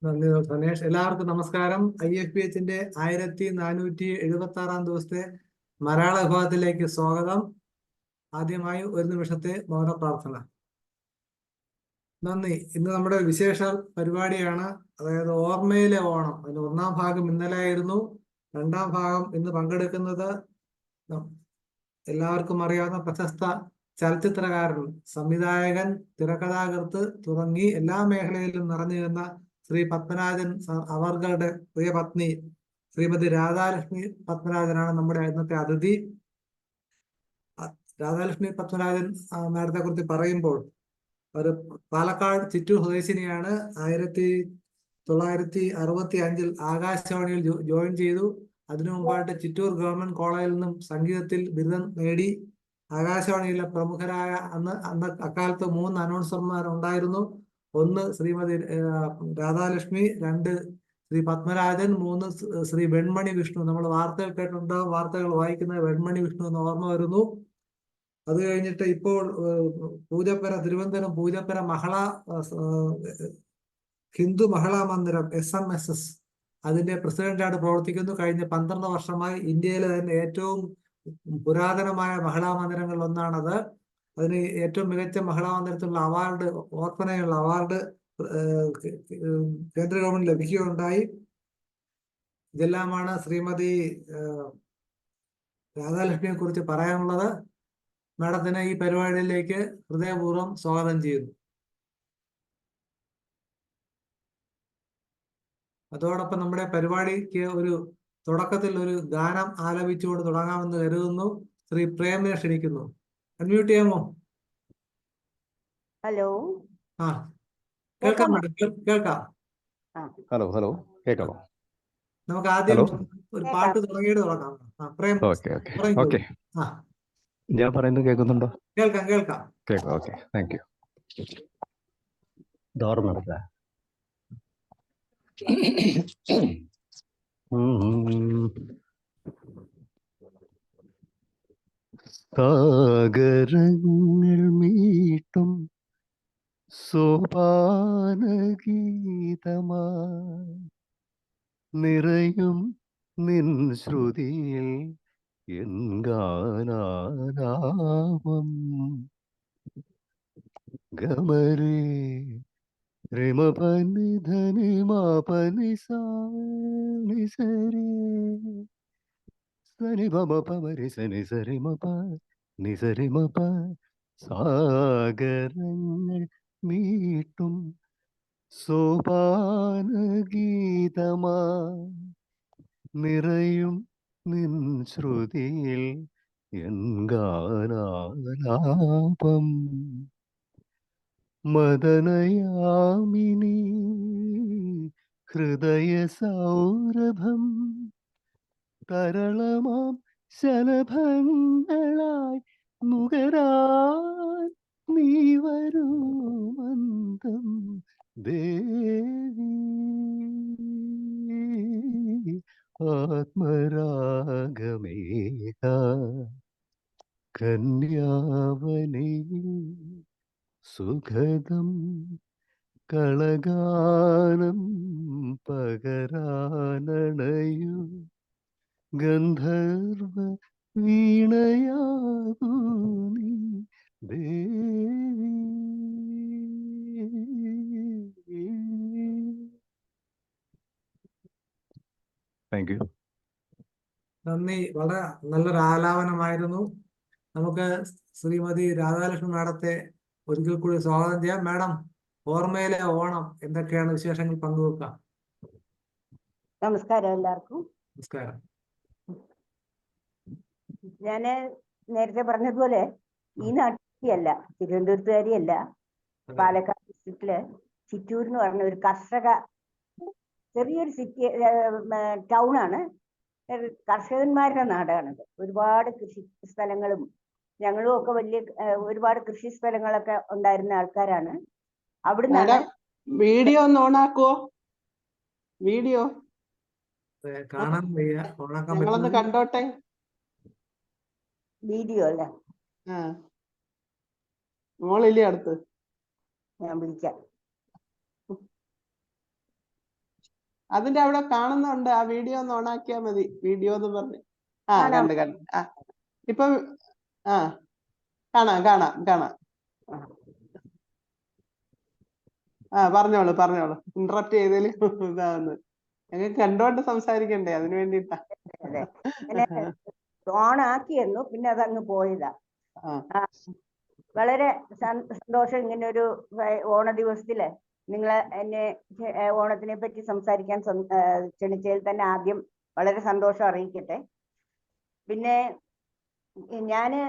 നന്ദി സനേഷ്. എല്ലാവർക്കും നമസ്കാരം. IFPHന്റെ 1476 ദിവസത്തെ മലയാള വിഭാഗത്തിലേക്ക് സ്വാഗതം. ആദ്യമായി ഒരു നിമിഷത്തെ മൗന പ്രാർത്ഥന. നന്ദി. ഇന്ന് നമ്മുടെ വിശേഷ പരിപാടിയാണ്, അതായത് ഓർമ്മയിലെ ഓണം. അതിന്റെ ഒന്നാം ഭാഗം ഇന്നലെ ആയിരുന്നു. രണ്ടാം ഭാഗം ഇന്ന് പങ്കെടുക്കുന്നത് എല്ലാവർക്കും അറിയാവുന്ന പ്രശസ്ത ചലച്ചിത്രകാരൻ, സംവിധായകൻ, തിരക്കഥാകൃത്ത് തുടങ്ങി എല്ലാ മേഖലയിലും നിറഞ്ഞു നിന്ന ശ്രീ പത്മരാജൻ അവരുടെ പ്രിയ പത്നി ശ്രീമതി രാധാലക്ഷ്മി പത്മരാജനാണ് നമ്മുടെ ഇന്നത്തെ അതിഥി. രാധാലക്ഷ്മി പത്മരാജൻ മാഡത്തെ കുറിച്ച് പറയുമ്പോൾ, ഒരു പാലക്കാട് ചിറ്റൂർ സ്വദേശിനിയാണ്. 1965 ആകാശവാണിയിൽ ജോയിൻ ചെയ്തു. അതിനു മുമ്പായിട്ട് ചിറ്റൂർ ഗവൺമെന്റ് കോളേജിൽ നിന്നും സംഗീതത്തിൽ ബിരുദം നേടി. ആകാശവാണിയിലെ പ്രമുഖരായ അക്കാലത്ത് 3 അനൗൺസർമാർ ഉണ്ടായിരുന്നു. 1 ശ്രീമതി രാധാലക്ഷ്മി, 2 ശ്രീ പത്മരാജൻ, 3 ശ്രീ വെൺമണി വിഷ്ണു. നമ്മൾ വാർത്തകൾ കേട്ടിട്ടുണ്ടാവും, വാർത്തകൾ വായിക്കുന്നത് വെൺമണി വിഷ്ണു എന്ന് ഓർമ്മ വരുന്നു. അത് കഴിഞ്ഞിട്ട് ഇപ്പോൾ പൂജപ്പുര, തിരുവനന്തപുരം പൂജപ്പുര ഹിന്ദു മഹിളാ മന്ദിരം SMSS അതിന്റെ പ്രസിഡന്റായിട്ട് പ്രവർത്തിക്കുന്നു. കഴിഞ്ഞ 12 വർഷമായി ഇന്ത്യയിലെ തന്നെ ഏറ്റവും പുരാതനമായ മഹിളാ മന്ദിരങ്ങളിൽ ഒന്നാണത്. അതിന് ഏറ്റവും മികച്ച മഹിളാ മന്ദിരത്തിലുള്ള അവാർഡ്, ഓർഫനയുള്ള അവാർഡ് കേന്ദ്ര ഗവൺമെന്റ് ലഭിക്കുകയുണ്ടായി. ഇതെല്ലാമാണ് ശ്രീമതി രാധാലക്ഷ്മിയെ കുറിച്ച് പറയാനുള്ളത്. മാഡത്തിനെ ഈ പരിപാടിയിലേക്ക് ഹൃദയപൂർവ്വം സ്വാഗതം ചെയ്യുന്നു. അതോടൊപ്പം നമ്മുടെ പരിപാടിക്ക് ഒരു തുടക്കത്തിൽ ഒരു ഗാനം ആലപിച്ചുകൊണ്ട് തുടങ്ങാമെന്ന് കരുതുന്നു. ശ്രീ പ്രേമിനെ ക്ഷണിക്കുന്നു. അൺമ്യൂട്ട് ചെയ്യാമോ? ഹലോ. കേൾക്കാം മാഡം, കേൾക്കാം. ഹലോ കേൾക്കാമോ? നമുക്ക് ആദ്യം ഒരു പാട്ട് തുടങ്ങിയിട്ട് തുടങ്ങാം. ഓക്കെ. ഞാൻ പറയുന്നത് കേൾക്കുന്നുണ്ടോ? കേൾക്കാം. Okay, thank you. ഡോർമെടുത്ത സാഗരങ്ങൾ മീട്ടും സോപാനഗീതമാ നിറയും നിൻ ശ്രുതിയിൽ എൻ ഗാനാലാപം. ഗമരേ രിമപനി ധനി മാപനി സാനി സരി സനി ബമ പമരി സനി സരി മപ നി സരി മപ. സാഗരങ്ങൾ മീട്ടും സോപാനഗീതമാ നിറയും നിൻ ശ്രുതിയിൽ എൻ ഗാനാലാപം. മദനയാമിനി ഹൃദയ സൗരഭം തരളമാം ശലഭങ്ങളായി നുകരാൻ നീ വരൂ മന്ദം ദേവി. ആത്മരാഗമേഘ കന്യാവനിയിൽ സുഖദം കളഗാനം പകരാനണയു ഗന്ധർവ വീണയാകൂ നീ ദേവി. Thank you. നന്ദി. വളരെ നല്ലൊരു ആലാപനമായിരുന്നു. നമുക്ക് ശ്രീമതി രാധാലക്ഷ്മി മാഡത്തെ ഒരിക്കൽ കൂടി സ്വാഗതം ചെയ്യാം. മാഡം, ഓർമ്മയിലെ ഓണം എന്തൊക്കെയാണ് വിശേഷങ്ങൾ പങ്കുവെക്കാം? നമസ്കാരം എല്ലാവർക്കും. നമസ്കാരം. ഞാന് നേരത്തെ പറഞ്ഞതുപോലെ ഈ നാട്ടിലല്ല, തിരുവനന്തപുരത്തുകാരിയല്ല. പാലക്കാട് ഡിസ്ട്രിക്റ്റില് ചിറ്റൂർ എന്ന് പറഞ്ഞ ഒരു ചെറിയൊരു ടൗൺ ആണ്. കർഷകന്മാരുടെ നാടാണിത്. ഒരുപാട് കൃഷി സ്ഥലങ്ങളും ഞങ്ങളും ഒക്കെ ഒരുപാട് കൃഷി സ്ഥലങ്ങളൊക്കെ ഉണ്ടായിരുന്ന ആൾക്കാരാണ്. അവിടുന്ന് വീഡിയോ ഒന്ന് ഓണാക്കുവോ? വീഡിയോ കാണാൻ വയ്യ, ഞങ്ങളൊന്ന് കണ്ടോട്ടെ. വീഡിയോ അല്ലേ? മോളില്ലേ അടുത്ത്? ഞാൻ വിളിക്കാം. അതിന്റെ അവിടെ കാണുന്നുണ്ട്. ആ വീഡിയോ ഒന്ന് ഓണാക്കിയാ മതി. വീഡിയോ എന്ന് പറഞ്ഞ്. ആ കാണാം. കണ്ട്. ആ ഇപ്പൊ ആ കാണാം. പറഞ്ഞോളൂ. ഇന്ററപ്റ്റ് ചെയ്തതിൽ ഇതാന്ന്. ഞങ്ങൾക്ക് കണ്ടോണ്ട് സംസാരിക്കണ്ടേ, അതിനു വേണ്ടിട്ടാ. അതെ, അങ്ങനെ ഓണാക്കിയിരുന്നു, പിന്നെ അതങ്ങ് പോയതാ. വളരെ സന്തോഷം ഇങ്ങനെ ഒരു ഓണ ദിവസത്തില് നിങ്ങൾ എന്നെ ഓണത്തിനെ പറ്റി സംസാരിക്കാൻ ക്ഷണിച്ചതിൽ തന്നെ ആദ്യം വളരെ സന്തോഷം അറിയിക്കട്ടെ. പിന്നെ ഞാന്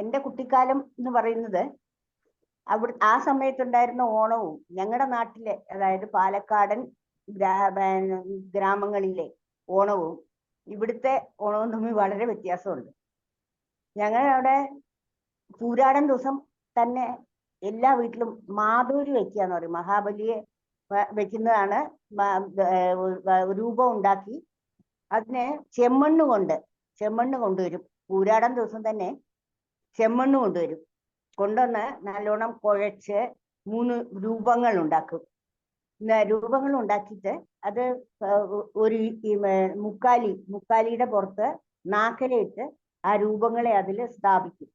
എൻ്റെ കുട്ടിക്കാലം എന്ന് പറയുന്നത് ആ സമയത്തുണ്ടായിരുന്ന ഓണവും ഞങ്ങളുടെ നാട്ടിലെ, അതായത് പാലക്കാടൻ ഗ്രാമങ്ങളിലെ ഓണവും ഇവിടുത്തെ ഓണവും തമ്മിൽ വളരെ വ്യത്യാസമുണ്ട്. ഞങ്ങളവിടെ പൂരാടൻ ദിവസം തന്നെ എല്ലാ വീട്ടിലും മാധൂരി വെക്കുകയെന്ന് പറയും. മഹാബലിയെ വെക്കുന്നതാണ്. രൂപം ഉണ്ടാക്കി അതിനെ ചെമ്മണ്ണ് കൊണ്ടുവരും. പൂരാടൻ ദിവസം തന്നെ ചെമ്മണ്ണ് കൊണ്ടുവന്ന് നല്ലോണം കുഴച്ച് 3 രൂപങ്ങൾ ഉണ്ടാക്കും. രൂപങ്ങൾ ഉണ്ടാക്കിയിട്ട് അത് ഒരു മുക്കാലിയുടെ പുറത്ത് നാക്കലയിട്ട് ആ രൂപങ്ങളെ അതിൽ സ്ഥാപിക്കും.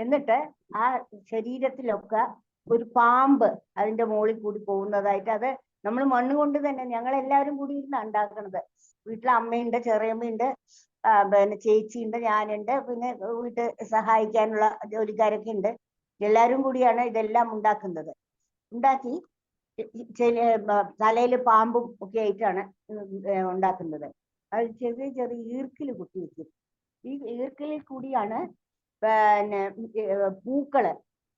എന്നിട്ട് ആ ശരീരത്തിലൊക്കെ ഒരു പാമ്പ് അതിന്റെ മുകളിൽ കൂടി പോകുന്നതായിട്ട്, അത് നമ്മൾ മണ്ണ് കൊണ്ട് തന്നെ ഞങ്ങളെല്ലാവരും കൂടി ഇരുന്നാണ് ഉണ്ടാക്കുന്നത്. വീട്ടിൽ അമ്മയുണ്ട്, ചെറിയമ്മയുണ്ട്, പിന്നെ ചേച്ചിയുണ്ട്, ഞാനുണ്ട്, പിന്നെ വീട്ടിൽ സഹായിക്കാനുള്ള ജോലിക്കാരൊക്കെ ഉണ്ട്. എല്ലാവരും കൂടിയാണ് ഇതെല്ലാം ഉണ്ടാക്കി തലയിൽ പാമ്പും ഒക്കെ ആയിട്ടാണ് ഉണ്ടാക്കുന്നത്. അത് ചെറിയ ഈർക്കിൽ കുത്തി വെക്കും. ഈ ഈർക്കിലിൽ കൂടിയാണ് പിന്നെ പൂക്കള്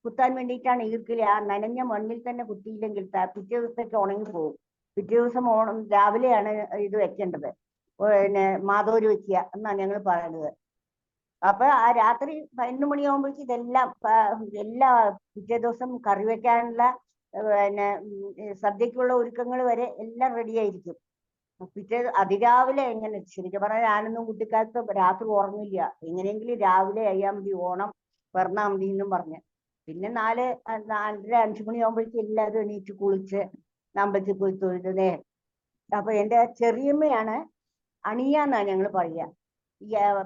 കുത്താൻ വേണ്ടിയിട്ടാണ് ഈർക്കിൽ. ആ നനഞ്ഞ മണ്ണിൽ തന്നെ കുത്തിയില്ലെങ്കിൽ പിറ്റേ ദിവസത്തേക്ക് ഉണങ്ങിപ്പോകും. പിറ്റേ ദിവസം രാവിലെയാണ് ഇത് വെക്കേണ്ടത്, പിന്നെ മാധോര് വെക്കുക എന്നാണ് ഞങ്ങൾ പറയുന്നത്. അപ്പൊ ആ രാത്രി 11 മണിയാകുമ്പോഴേക്ക് ഇതെല്ലാം എല്ലാ പിറ്റേ ദിവസം കറി വെക്കാനുള്ള പിന്നെ സദ്യക്കുള്ള ഒരുക്കങ്ങൾ വരെ എല്ലാം റെഡി ആയിരിക്കും. അതിരാവിലെ എങ്ങനെ, ശരിക്കും പറഞ്ഞാൽ ഞാനൊന്നും കുട്ടിക്കാലത്ത് രാത്രി ഉറങ്ങില്ല. എങ്ങനെയെങ്കിലും രാവിലെ അയ്യാ മതി, ഓണം പിറന്നാ മതി എന്നും പറഞ്ഞ്. പിന്നെ 4:30-5 മണിയാകുമ്പോഴേക്കും എല്ലാവരും എണീറ്റ് കുളിച്ച് അമ്പലത്തിൽ പോയി തൊഴുതേ. അപ്പൊ എൻ്റെ ചെറിയമ്മയാണ് അണിയാന്നാ ഞങ്ങൾ പറയുക.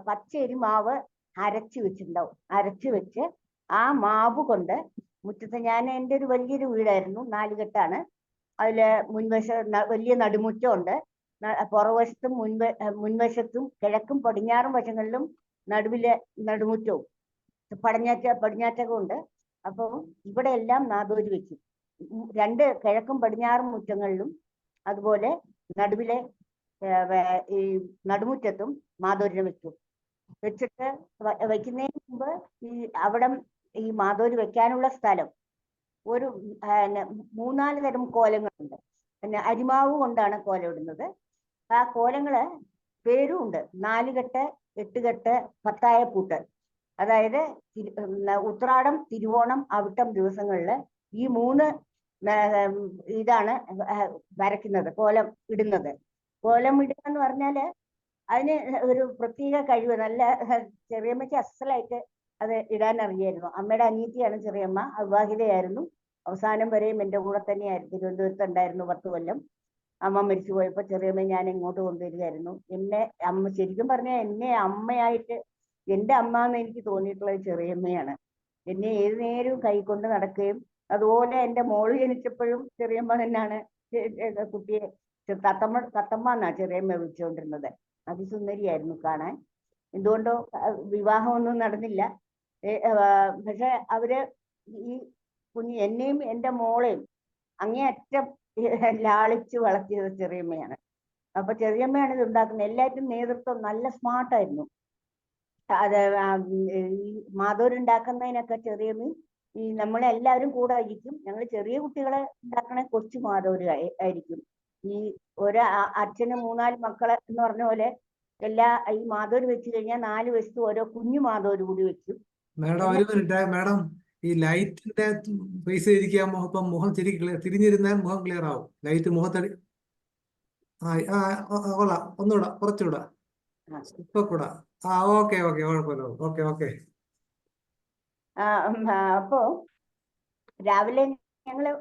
പച്ചരി മാവ് അരച്ച് വെച്ച് ആ മാവ് കൊണ്ട് മുറ്റത്ത്, എൻ്റെ ഒരു വലിയൊരു വീടായിരുന്നു, 4 കെട്ടാണ്. അതില് വലിയ നടുമുറ്റമുണ്ട്. പുറവശത്തും മുൻവശത്തും കിഴക്കും പടിഞ്ഞാറും വശങ്ങളിലും നടുവിലെ നടുമുറ്റവും പടിഞ്ഞാറ്റകം ഉണ്ട്. അപ്പോൾ ഇവിടെ എല്ലാം നാദോരി വെക്കും. 2 കിഴക്കും പടിഞ്ഞാറും മുറ്റങ്ങളിലും അതുപോലെ നടുവിലെ ഈ നടുമുറ്റത്തും മാധോരിനെ വെച്ചിട്ട് വെക്കുന്നതിന് മുമ്പ് ഈ മാധോരി വെക്കാനുള്ള സ്ഥലം ഒരു 3-4 തരം കോലങ്ങളുണ്ട്. പിന്നെ അരിമാവ് കൊണ്ടാണ് കോലം ഇടുന്നത്. ആ കോലങ്ങള് പേരും ഉണ്ട്. 4 കെട്ട്, 8 കെട്ട്, 10 പൂട്ട്. അതായത് ഉത്രാടം, തിരുവോണം, അവിട്ടം ദിവസങ്ങളിൽ ഈ 3 ഇതാണ് വരയ്ക്കുന്നത്, കോലം ഇടുന്നത്. കോലം ഇടുക എന്ന് പറഞ്ഞാല് അതിന് ഒരു പ്രത്യേക കഴിവ്. നല്ല ചെറിയമ്മയ്ക്ക് അസലായിട്ട് അത് ഇടാൻ അറിയായിരുന്നു. അമ്മയുടെ അനിയത്തിയാണ് ചെറിയമ്മ, അവിവാഹിതയായിരുന്നു. അവസാനം വരെയും എൻ്റെ കൂടെ തന്നെയായിരുന്നു. തിരുവനന്തപുരത്ത് ഉണ്ടായിരുന്നു 10 കൊല്ലം. അമ്മ മരിച്ചു പോയപ്പോൾ ചെറിയമ്മ ഞാൻ ഇങ്ങോട്ട് കൊണ്ടുവരികയായിരുന്നു. അമ്മ ശരിക്കും പറഞ്ഞാൽ എന്നെ അമ്മയായിട്ട്, എൻ്റെ അമ്മ എന്ന് എനിക്ക് തോന്നിയിട്ടുള്ളത് ചെറിയമ്മയാണ്. എന്നെ ഏത് നേരവും കൈക്കൊണ്ട് നടക്കുകയും, അതുപോലെ എൻ്റെ മോള് ജനിച്ചപ്പോഴും ചെറിയമ്മ തന്നെയാണ് കുട്ടിയെ തത്തമ്മ എന്നാ ചെറിയമ്മ വിളിച്ചുകൊണ്ടിരുന്നത്. അതിസുന്ദരിയായിരുന്നു കാണാൻ. എന്തുകൊണ്ടോ വിവാഹമൊന്നും നടന്നില്ല. പക്ഷെ അവര് ഈ എന്നെയും എൻ്റെ മോളെയും അങ്ങേയറ്റം ലാളിച്ച് വളർത്തിയത് ചെറിയമ്മയാണ്. അപ്പൊ ചെറിയമ്മയാണ് ഇത് ഉണ്ടാക്കുന്നത്. എല്ലാവരും നേതൃത്വം നല്ല സ്മാർട്ടായിരുന്നു. അത് ഈ മാധവരുണ്ടാക്കുന്നതിനൊക്കെ ചെറിയമ്മയും ഈ നമ്മളെല്ലാവരും കൂടെ ആയിരിക്കും. ഞങ്ങൾ ചെറിയ കുട്ടികളെ ഉണ്ടാക്കണ കൊച്ചു മാധവര് ആയിരിക്കും. ഈ അച്ഛന് 3-4 മക്കളെ എന്ന് പറഞ്ഞ പോലെ ഈ മാധവര് വെച്ച് കഴിഞ്ഞാൽ 4 വശത്തും ഓരോ കുഞ്ഞു മാധവര് കൂടി വെക്കും. മാഡം ഒരു മിനിറ്റ് മാഡം, ഈ ലൈറ്റിന്റെ ഫേസ് ചെയ്തിരിക്കാൻ ഇപ്പം മുഖം തിരിഞ്ഞിരുന്നാൽ മുഖം ക്ലിയർ ആവും. ലൈറ്റ് മുഖത്തടി കൊള്ളാം, ഒന്നുകൂടാ, കുറച്ചുകൂടാ, ഇപ്പൊ കൂടാ. ഓക്കെ കുഴപ്പമില്ല. ഓക്കെ. അപ്പോ രാവിലെ ഞങ്ങള്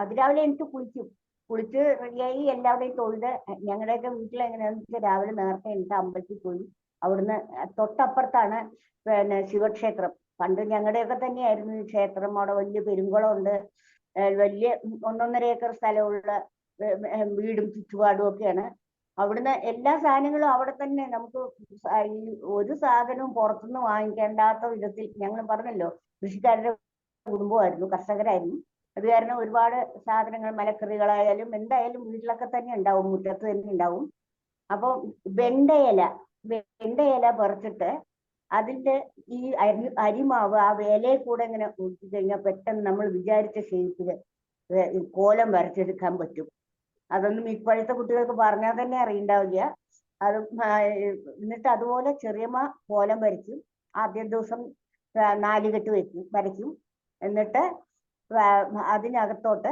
അതിരാവിലെ എനിക്ക് കുളിക്കും. കുളിച്ച് റെഡിയായി എല്ലാവരുടെയും തൊഴുത് ഞങ്ങളുടെയൊക്കെ വീട്ടിൽ എങ്ങനെയാണെന്ന് വെച്ചാൽ രാവിലെ നേരത്തെ എനിക്ക് അമ്പലത്തിൽ പോയി അവിടുന്ന് തൊട്ടപ്പുറത്താണ് പിന്നെ ശിവക്ഷേത്രം. പണ്ട് ഞങ്ങളുടെയൊക്കെ തന്നെയായിരുന്നു ഈ ക്ഷേത്രം. അവിടെ വലിയ പെരുങ്കുളമുണ്ട്, വലിയ 1.5 ഏക്കർ സ്ഥലമുള്ള വീടും ചുറ്റുപാടും ഒക്കെയാണ്. അവിടുന്ന് എല്ലാ സാധനങ്ങളും അവിടെ തന്നെ നമുക്ക് ഈ ഒരു സാധനവും പുറത്തുനിന്ന് വാങ്ങിക്കേണ്ടാത്ത വിധത്തിൽ. ഞങ്ങൾ പറഞ്ഞല്ലോ കൃഷിക്കാരുടെ കുടുംബമായിരുന്നു, കർഷകരായിരുന്നു. അത് കാരണം ഒരുപാട് സാധനങ്ങൾ മലക്കറികളായാലും എന്തായാലും വീട്ടിലൊക്കെ തന്നെ ഉണ്ടാവും, മുറ്റത്ത് തന്നെ ഉണ്ടാവും. അപ്പൊ വെണ്ടയില പറിച്ചിട്ട് അതിന്റെ ഈ അരിമാവ് ആ വേലയിൽ കൂടെ ഇങ്ങനെ ഊറ്റി കഴിഞ്ഞാൽ പെട്ടെന്ന് നമ്മൾ വിചാരിച്ച ഷേപ്പില് കോലം വരച്ചെടുക്കാൻ പറ്റും. അതൊന്നും ഇപ്പോഴത്തെ കുട്ടികൾക്ക് പറഞ്ഞാൽ തന്നെ അറിയണ്ടാവില്ല. അത് എന്നിട്ട് അതുപോലെ ചെറിയമ്മ കോലം വരയ്ക്കും. ആദ്യ ദിവസം 4 കെട്ട് വരയ്ക്കും. എന്നിട്ട് അതിനകത്തോട്ട്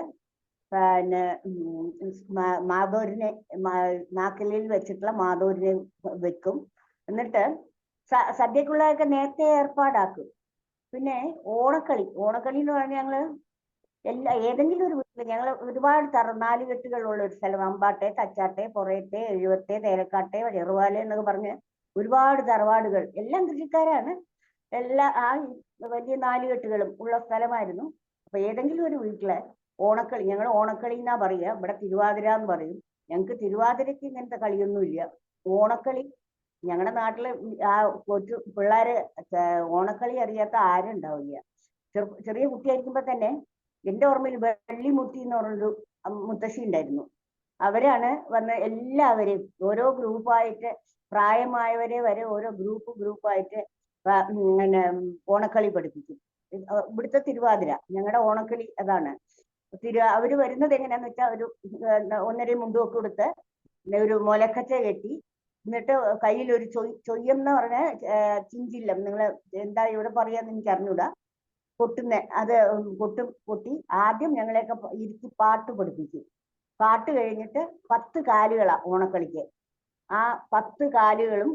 പിന്നെ മാതോരിനെ നാക്കലിൽ വെച്ചിട്ടുള്ള മാതോരിനെ വെക്കും. എന്നിട്ട് സദ്യക്കുള്ളതൊക്കെ നേരത്തെ ഏർപ്പാടാക്കും. പിന്നെ ഓണക്കളി എന്ന് പറഞ്ഞാൽ ഞങ്ങള് ഏതെങ്കിലും ഒരു വീട്ടിൽ ഞങ്ങൾ ഒരുപാട് 4 കെട്ടുകളുള്ള ഒരു സ്ഥലം, അമ്പാട്ടെ, തച്ചാട്ടെ, പൊറയത്തെ, എഴുവത്തെ, തേലക്കാട്ടെ, ചെറുവാല എന്നൊക്കെ പറഞ്ഞ് ഒരുപാട് തറവാടുകൾ, എല്ലാം കൃഷിക്കാരാണ്. ആ വലിയ 4 കെട്ടുകളും ഉള്ള സ്ഥലമായിരുന്നു. അപ്പൊ ഏതെങ്കിലും ഒരു വീട്ടില് ഓണക്കളി, ഞങ്ങൾ ഓണക്കളി എന്നാ പറയുക, ഇവിടെ തിരുവാതിര എന്ന് പറയും. ഞങ്ങൾക്ക് തിരുവാതിരക്ക് ഇങ്ങനത്തെ കളിയൊന്നുമില്ല. ഓണക്കളി ഞങ്ങളുടെ നാട്ടില് ആ കൊച്ചു പിള്ളേര് ഓണക്കളി അറിയാത്ത ആരും ഉണ്ടാവില്ല. ചെറിയ കുട്ടിയായിരിക്കുമ്പോ തന്നെ എന്റെ ഓർമ്മയിൽ വെള്ളിമുത്തി എന്ന് പറഞ്ഞൊരു മുത്തശ്ശി ഉണ്ടായിരുന്നു. അവരാണ് വന്ന് എല്ലാവരെയും ഓരോ ഗ്രൂപ്പായിട്ട്, പ്രായമായവരെ വരെ ഓരോ ഗ്രൂപ്പായിട്ട് പിന്നെ ഓണക്കളി പഠിപ്പിക്കും. ഇവിടുത്തെ തിരുവാതിര ഞങ്ങളുടെ ഓണക്കളി അതാണ്. അവര് വരുന്നത് എങ്ങനെയാന്ന് വെച്ചാൽ ഒരു 1.5 മുണ്ടുമൊക്കെ കൊടുത്ത് ഒരു മുലക്കച്ച കെട്ടി, എന്നിട്ട് കയ്യിൽ ഒരു ചൊയ്യം എന്ന് പറഞ്ഞ ചിഞ്ചില്ലം, നിങ്ങൾ എന്താ ഇവിടെ പറയാന്ന് എനിക്ക് അറിഞ്ഞൂടാ, അത് പൊട്ടി ആദ്യം ഞങ്ങളെയൊക്കെ ഇരുത്തി പാട്ട് പഠിപ്പിക്കും. പാട്ട് കഴിഞ്ഞിട്ട് 10 കാലുകളാ ഓണക്കളിക്ക്. ആ 10 കാലുകളും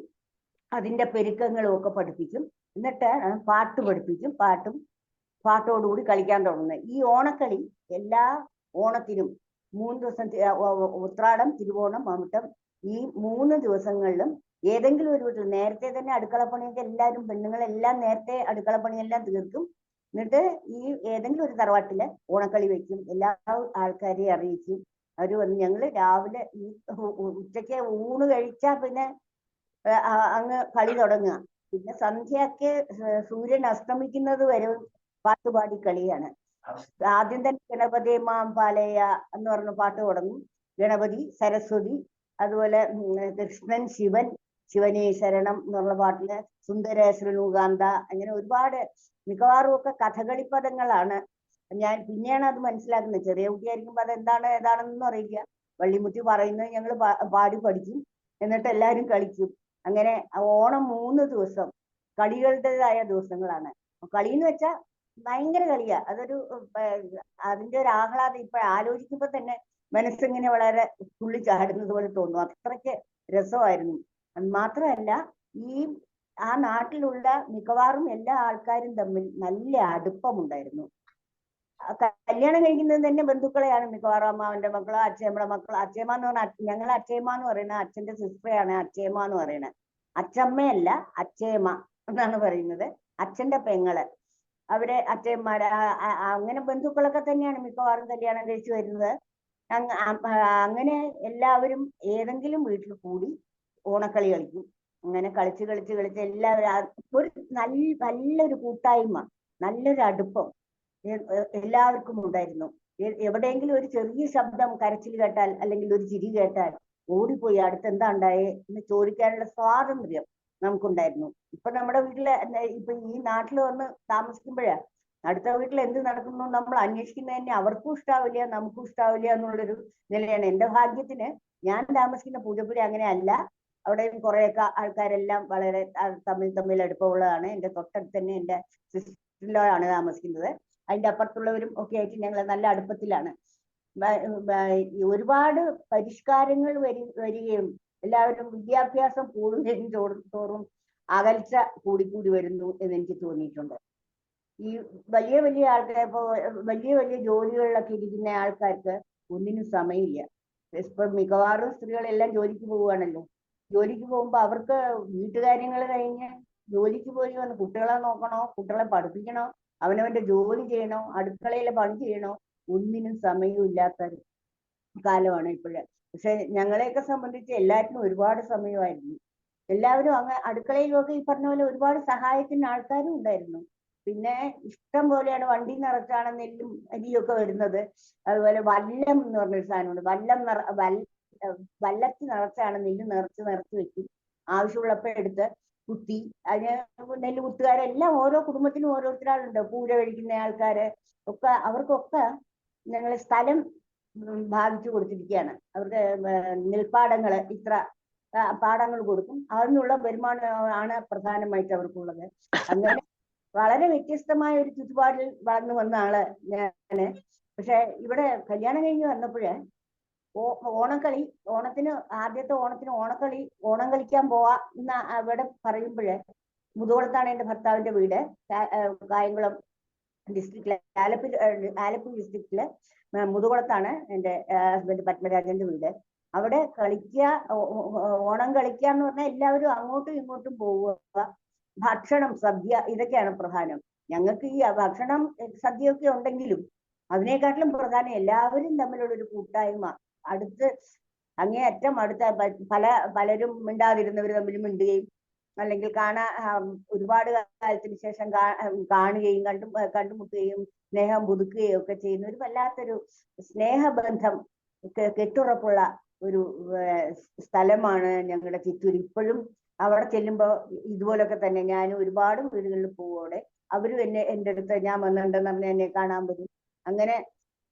അതിന്റെ പെരുക്കങ്ങളും ഒക്കെ പഠിപ്പിക്കും. എന്നിട്ട് പാട്ട് പഠിപ്പിക്കും. പാട്ടോടുകൂടി കളിക്കാൻ തുടങ്ങുന്നത്. ഈ ഓണക്കളി എല്ലാ ഓണത്തിനും 3 ദിവസം, ഉത്രാടം, തിരുവോണം, മമിട്ടം, ഈ 3 ദിവസങ്ങളിലും ഏതെങ്കിലും ഒരു വീട്ടിൽ നേരത്തെ തന്നെ അടുക്കളപ്പണിയൊക്കെ എല്ലാവരും, പെണ്ണുങ്ങളെല്ലാം നേരത്തെ അടുക്കളപ്പണിയെല്ലാം തീർക്കും. എന്നിട്ട് ഈ ഏതെങ്കിലും ഒരു തറവാട്ടില് ഓണക്കളി വെക്കും. എല്ലാ ആൾക്കാരെയും അറിയിക്കും. അവര് വന്ന് ഞങ്ങള് രാവിലെ ഈ ഉച്ചയ്ക്ക് ഊണ് കഴിച്ചാൽ പിന്നെ അങ്ങ് കളി തുടങ്ങുക. പിന്നെ സന്ധ്യയൊക്കെ സൂര്യൻ അസ്തമിക്കുന്നത് വരെ പാട്ടുപാടി കളിയാണ്. ആദ്യം തന്നെ ഗണപതി മാം പാലയ എന്ന് പറഞ്ഞ പാട്ട് തുടങ്ങും. ഗണപതി, സരസ്വതി, അതുപോലെ കൃഷ്ണൻ, ശിവനേ ശരണം എന്നുള്ള പാട്ടില് സുന്ദര ശ്രീനുകാന്ത, അങ്ങനെ ഒരുപാട്, മിക്കവാറും ഒക്കെ കഥകളി പദങ്ങളാണ്. ഞാൻ പിന്നെയാണ് അത് മനസ്സിലാക്കുന്നത്. ചെറിയ കുട്ടിയായിരിക്കുമ്പോൾ അത് ഏതാണെന്നൊന്നും അറിയില്ല. വള്ളിമുത്തി പറയുന്നത് ഞങ്ങൾ പാടി പഠിക്കും. എന്നിട്ട് എല്ലാവരും കളിക്കും. അങ്ങനെ ഓണം 3 ദിവസം കളികളുടേതായ ദിവസങ്ങളാണ്. കളി എന്ന് വെച്ചാൽ ഭയങ്കര കളിയാ. അതിന്റെ ഒരു ആഹ്ലാദം ഇപ്പൊ ആലോചിക്കുമ്പോ തന്നെ മനസ്സിങ്ങനെ വളരെ തുള്ളി ചാടുന്നത് പോലെ തോന്നും. അത്രയ്ക്ക് രസമായിരുന്നു. മാത്രമല്ല ആ നാട്ടിലുള്ള മിക്കവാറും എല്ലാ ആൾക്കാരും തമ്മിൽ നല്ല അടുപ്പമുണ്ടായിരുന്നു. കല്യാണം കഴിക്കുന്നത് തന്നെ ബന്ധുക്കളെയാണ്. മിക്കവാറും അമ്മാവന്റെ മക്കളോ അച്ഛമ്മയുടെ മക്കളോ. അച്ഛമ്മ എന്ന് പറഞ്ഞാൽ ഞങ്ങൾ അച്ഛമ്മ എന്ന് പറയുന്നത് അച്ഛന്റെ സിസ്റ്ററെയാണ് അച്ഛമ്മ എന്ന് പറയുന്നത്. അച്ഛമ്മയല്ല, അച്ഛമ്മ എന്നാണ് പറയുന്നത്. അച്ഛന്റെ പെങ്ങള്, അവരെ അച്ഛന്മാര്, അങ്ങനെ ബന്ധുക്കളൊക്കെ തന്നെയാണ് മിക്കവാറും കല്യാണം കഴിച്ചു വരുന്നത്. അങ്ങനെ എല്ലാവരും ഏതെങ്കിലും വീട്ടിൽ കൂടി ഓണക്കളി കളിക്കും. അങ്ങനെ കളിച്ച് എല്ലാവരും ഒരു നല്ലൊരു കൂട്ടായ്മ, നല്ലൊരു അടുപ്പം എല്ലാവർക്കും ഉണ്ടായിരുന്നു. എവിടെയെങ്കിലും ഒരു ചെറിയ ശബ്ദം, കരച്ചിൽ കേട്ടാൽ അല്ലെങ്കിൽ ഒരു ചിരി കേട്ടാൽ ഓടിപ്പോയി അടുത്ത് എന്താ ഉണ്ടായേ എന്ന് ചോദിക്കാനുള്ള സ്വാതന്ത്ര്യം നമുക്കുണ്ടായിരുന്നു. ഇപ്പൊ നമ്മുടെ വീട്ടില്, ഇപ്പൊ ഈ നാട്ടിൽ വന്ന് താമസിക്കുമ്പോഴേ അടുത്ത വീട്ടിൽ എന്ത് നടക്കുന്നു നമ്മൾ അന്വേഷിക്കുന്നത് തന്നെ അവർക്കും ഇഷ്ടാവില്ല, നമുക്കും ഇഷ്ടാവില്ല എന്നുള്ളൊരു നിലയാണ്. എന്റെ ഭാഗ്യത്തിന് ഞാൻ താമസിക്കുന്ന പൂജപ്പുര അങ്ങനെ അല്ല. അവിടെയും കുറെയൊക്കെ ആൾക്കാരെല്ലാം വളരെ തമ്മിൽ അടുപ്പമുള്ളതാണ്. എന്റെ തൊട്ടടുത്ത് തന്നെ എന്റെ സിസ്റ്ററിലോ ആണ് താമസിക്കുന്നത്. അതിന്റെ അപ്പുറത്തുള്ളവരും ഒക്കെ ആയിട്ട് ഞങ്ങൾ നല്ല അടുപ്പത്തിലാണ്. ഒരുപാട് പരിഷ്കാരങ്ങൾ വരികയും എല്ലാവരും വിദ്യാഭ്യാസം കൂടുകയും തോറും അകൽച്ച കൂടിക്കൂടി വരുന്നു എന്ന് എനിക്ക് തോന്നിയിട്ടുണ്ട്. ഈ വലിയ ആൾക്കാർ, ഇപ്പോ വലിയ ജോലികളിലൊക്കെ ഇരിക്കുന്ന ആൾക്കാർക്ക് ഒന്നിനും സമയമില്ല. ഇപ്പൊ മിക്കവാറും സ്ത്രീകളെല്ലാം ജോലിക്ക് പോവുകയാണല്ലോ. ജോലിക്ക് പോകുമ്പോ അവർക്ക് വീട്ടുകാര്യങ്ങൾ കഴിഞ്ഞ് ജോലിക്ക് പോയി വന്ന് കുട്ടികളെ നോക്കണോ, കുട്ടികളെ പഠിപ്പിക്കണോ, അവനവന്റെ ജോലി ചെയ്യണോ, അടുക്കളയിലെ പണി ചെയ്യണോ, ഒന്നിനും സമയമില്ലാത്ത കാലമാണ് ഇപ്പോഴ്. പക്ഷെ ഞങ്ങളെയൊക്കെ സംബന്ധിച്ച് എല്ലാറ്റിനും ഒരുപാട് സമയമായിരുന്നു. എല്ലാവരും അങ്ങ് അടുക്കളയിലൊക്കെ ഈ പറഞ്ഞ പോലെ ഒരുപാട് സഹായത്തിന് ആൾക്കാരും ഉണ്ടായിരുന്നു. പിന്നെ ഇഷ്ടം പോലെയാണ് വണ്ടി നിറച്ചാണ് നെല്ലും അരിയൊക്കെ വരുന്നത്. അതുപോലെ വല്ലം എന്ന് പറഞ്ഞൊരു സാധനമുണ്ട്. വല്ലത്തി നിറച്ചാണ് നെല്ല് നിറച്ച് വെക്കും. ആവശ്യമുള്ളപ്പോ എടുത്ത് കുത്തി അതിന് നെല്ല് കുത്തുകാരെല്ലാം ഓരോ കുടുംബത്തിനും ഓരോരുത്തരാളുണ്ട്. പൂര കഴിക്കുന്ന ആൾക്കാര് ഒക്കെ അവർക്കൊക്കെ ഞങ്ങൾ സ്ഥലം ഭാഗിച്ചു കൊടുത്തിരിക്കുകയാണ്. അവർക്ക് നെൽപ്പാടങ്ങൾ ഇത്ര പാടങ്ങൾ കൊടുക്കും. അതിനുള്ള വരുമാനം ആണ് പ്രധാനമായിട്ട് അവർക്കുള്ളത്. അങ്ങനെ വളരെ വ്യത്യസ്തമായ ഒരു ചുറ്റുപാടിൽ വളർന്നു വന്ന ആള് ഞാന്. പക്ഷെ ഇവിടെ കല്യാണം കഴിഞ്ഞ് വന്നപ്പോഴ് ഓണക്കളി, ആദ്യത്തെ ഓണത്തിന് ഓണം കളിക്കാൻ പോവാ എന്ന് അവിടെ പറയുമ്പോഴ്, മുതുകുളത്താണ് എന്റെ ഭർത്താവിന്റെ വീട്. കായംകുളം ഡിസ്ട്രിക്റ്റിലെ ആലപ്പുഴ ഡിസ്ട്രിക്റ്റിലെ മുതുകുളത്താണ് എന്റെ ഹസ്ബൻഡ് പത്മരാജന്റെ വീട്. അവിടെ ഓണം കളിക്കുക എന്ന് പറഞ്ഞാൽ എല്ലാവരും അങ്ങോട്ടും ഇങ്ങോട്ടും പോവുക, ഭക്ഷണം, സദ്യ, ഇതൊക്കെയാണ് പ്രധാനം. ഞങ്ങൾക്ക് ഈ ഭക്ഷണം സദ്യയൊക്കെ ഉണ്ടെങ്കിലും അതിനെക്കാട്ടിലും പ്രധാനം എല്ലാവരും തമ്മിലുള്ള ഒരു കൂട്ടായ്മ. അങ്ങേയറ്റം അടുത്ത പലരും മിണ്ടാതിരുന്നവർ തമ്മിൽ മിണ്ടുകയും, അല്ലെങ്കിൽ ഒരുപാട് കാലത്തിന് ശേഷം കാണുകയും കണ്ടുമുട്ടുകയും സ്നേഹം പുതുക്കുകയും ഒക്കെ ചെയ്യുന്ന ഒരു വല്ലാത്തൊരു സ്നേഹബന്ധം കെട്ടുറപ്പുള്ള ഒരു സ്ഥലമാണ് ഞങ്ങളുടെ ചിറ്റൂർ. ഇപ്പോഴും അവിടെ ചെല്ലുമ്പോ ഇതുപോലൊക്കെ തന്നെ ഞാൻ ഒരുപാട് വീടുകളിൽ പോവുകയോടെ അവരും എൻ്റെ അടുത്ത് ഞാൻ വന്നിട്ടുണ്ടെന്ന് പറഞ്ഞ് എന്നെ കാണാൻ വരും. അങ്ങനെ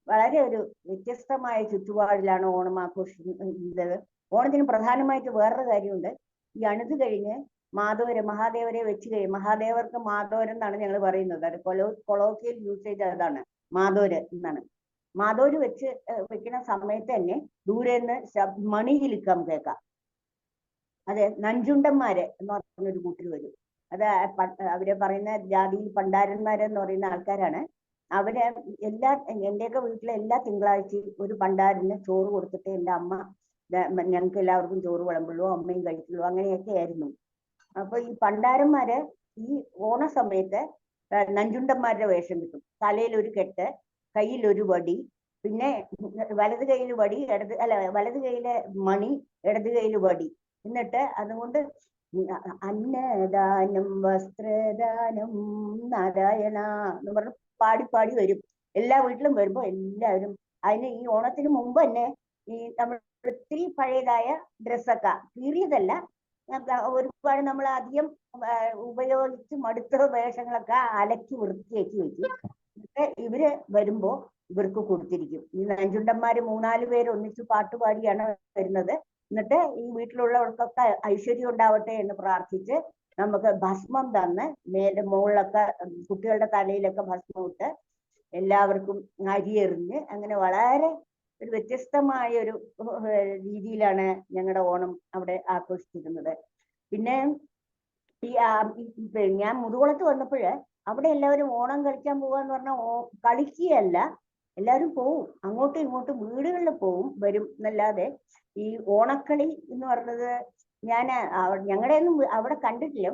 വളരെ ഒരു വ്യത്യസ്തമായ ചുറ്റുപാടിലാണ് ഓണം ആഘോഷിക്കുന്നത്. ഓണത്തിന് പ്രധാനമായിട്ട് വേറൊരു കാര്യമുണ്ട്. ഈ അണുത് കഴിഞ്ഞ് മഹാദേവരെ വെച്ച് കഴിയും. മഹാദേവർക്ക് മാധവരം എന്നാണ് ഞങ്ങൾ പറയുന്നത്. അത് കൊളോക്കിയൽ യൂസേജ് അതാണ്, മാധവര് എന്നാണ്. മാധവര് വെക്കുന്ന സമയത്ത് തന്നെ ദൂരെ നിന്ന് മണി കിലുക്കം കേൾക്കാം. അതെ, നഞ്ചുണ്ടന്മാര് എന്ന് പറഞ്ഞൊരു കൂട്ടർ വരും. അത് അവരെ പറയുന്ന ജാതിയിൽ പണ്ടാരന്മാരെന്ന് പറയുന്ന ആൾക്കാരാണ്. അവര് എന്റെയൊക്കെ വീട്ടിലെ എല്ലാ തിങ്കളാഴ്ചയും ഒരു പണ്ടാരന് ചോറ് കൊടുത്തിട്ട് എൻ്റെ അമ്മ ഞങ്ങൾക്ക് എല്ലാവർക്കും ചോറ് വിളമ്പുള്ളൂ, അമ്മയും കഴിക്കുള്ളൂ. അങ്ങനെയൊക്കെ ആയിരുന്നു. അപ്പൊ ഈ പണ്ടാരന്മാര് ഈ ഓണ സമയത്ത് നഞ്ചുണ്ടന്മാരുടെ വേഷം കിട്ടും. തലയിൽ ഒരു കെട്ട്, കയ്യിൽ ഒരു വടി, പിന്നെ വലത് കയ്യിൽ വടി, വലത് കയ്യിലെ മണി, ഇടത് കയ്യിൽ വടി. എന്നിട്ട് അതുകൊണ്ട് അന്നദാനം വസ്ത്രദാനം നാരായണ എന്ന് പറഞ്ഞ് പാടി വരും. എല്ലാ വീട്ടിലും വരുമ്പോ എല്ലാവരും അതിന് ഈ ഓണത്തിന് മുമ്പ് തന്നെ ഈ നമ്മൾ ഒത്തിരി പഴയതായ ഡ്രസ്സൊക്കെ, കീറിയതല്ല, ഒരുപാട് നമ്മൾ അധികം ഉപയോഗിച്ച് മടുത്ത വേഷങ്ങളൊക്കെ അലക്കി വൃത്തിയാക്കി വെക്കും. എന്നിട്ട് ഇവര് വരുമ്പോ ഇവർക്ക് കൊടുത്തിരിക്കും. ഈ നഞ്ചുണ്ടന്മാര് 3-4 പേര് ഒന്നിച്ച് പാട്ടുപാടിയാണ് വരുന്നത്. എന്നിട്ട് ഈ വീട്ടിലുള്ളവർക്കൊക്കെ ഐശ്വര്യം ഉണ്ടാവട്ടെ എന്ന് പ്രാർത്ഥിച്ച് നമുക്ക് ഭസ്മം തന്ന് മുകളിലൊക്കെ കുട്ടികളുടെ തലയിലൊക്കെ ഭസ്മം ഇട്ട് എല്ലാവർക്കും അരിയെറിഞ്ഞ് അങ്ങനെ വളരെ ഒരു വ്യത്യസ്തമായ ഒരു രീതിയിലാണ് ഞങ്ങളുടെ ഓണം അവിടെ ആഘോഷിച്ചിരുന്നത്. പിന്നെ ഞാൻ മുതുകുളത്ത് വന്നപ്പോഴ് അവിടെ എല്ലാവരും ഓണം കളിക്കാൻ പോവാന്ന് പറഞ്ഞാൽ കളിക്കുകയല്ല, എല്ലാവരും പോവും, അങ്ങോട്ടും ഇങ്ങോട്ടും വീടുകളിൽ വരും എന്നല്ലാതെ ഈ ഓണക്കളി എന്ന് പറഞ്ഞത് ഞങ്ങളുടെ ഒന്നും അവിടെ കണ്ടിട്ടില്ല.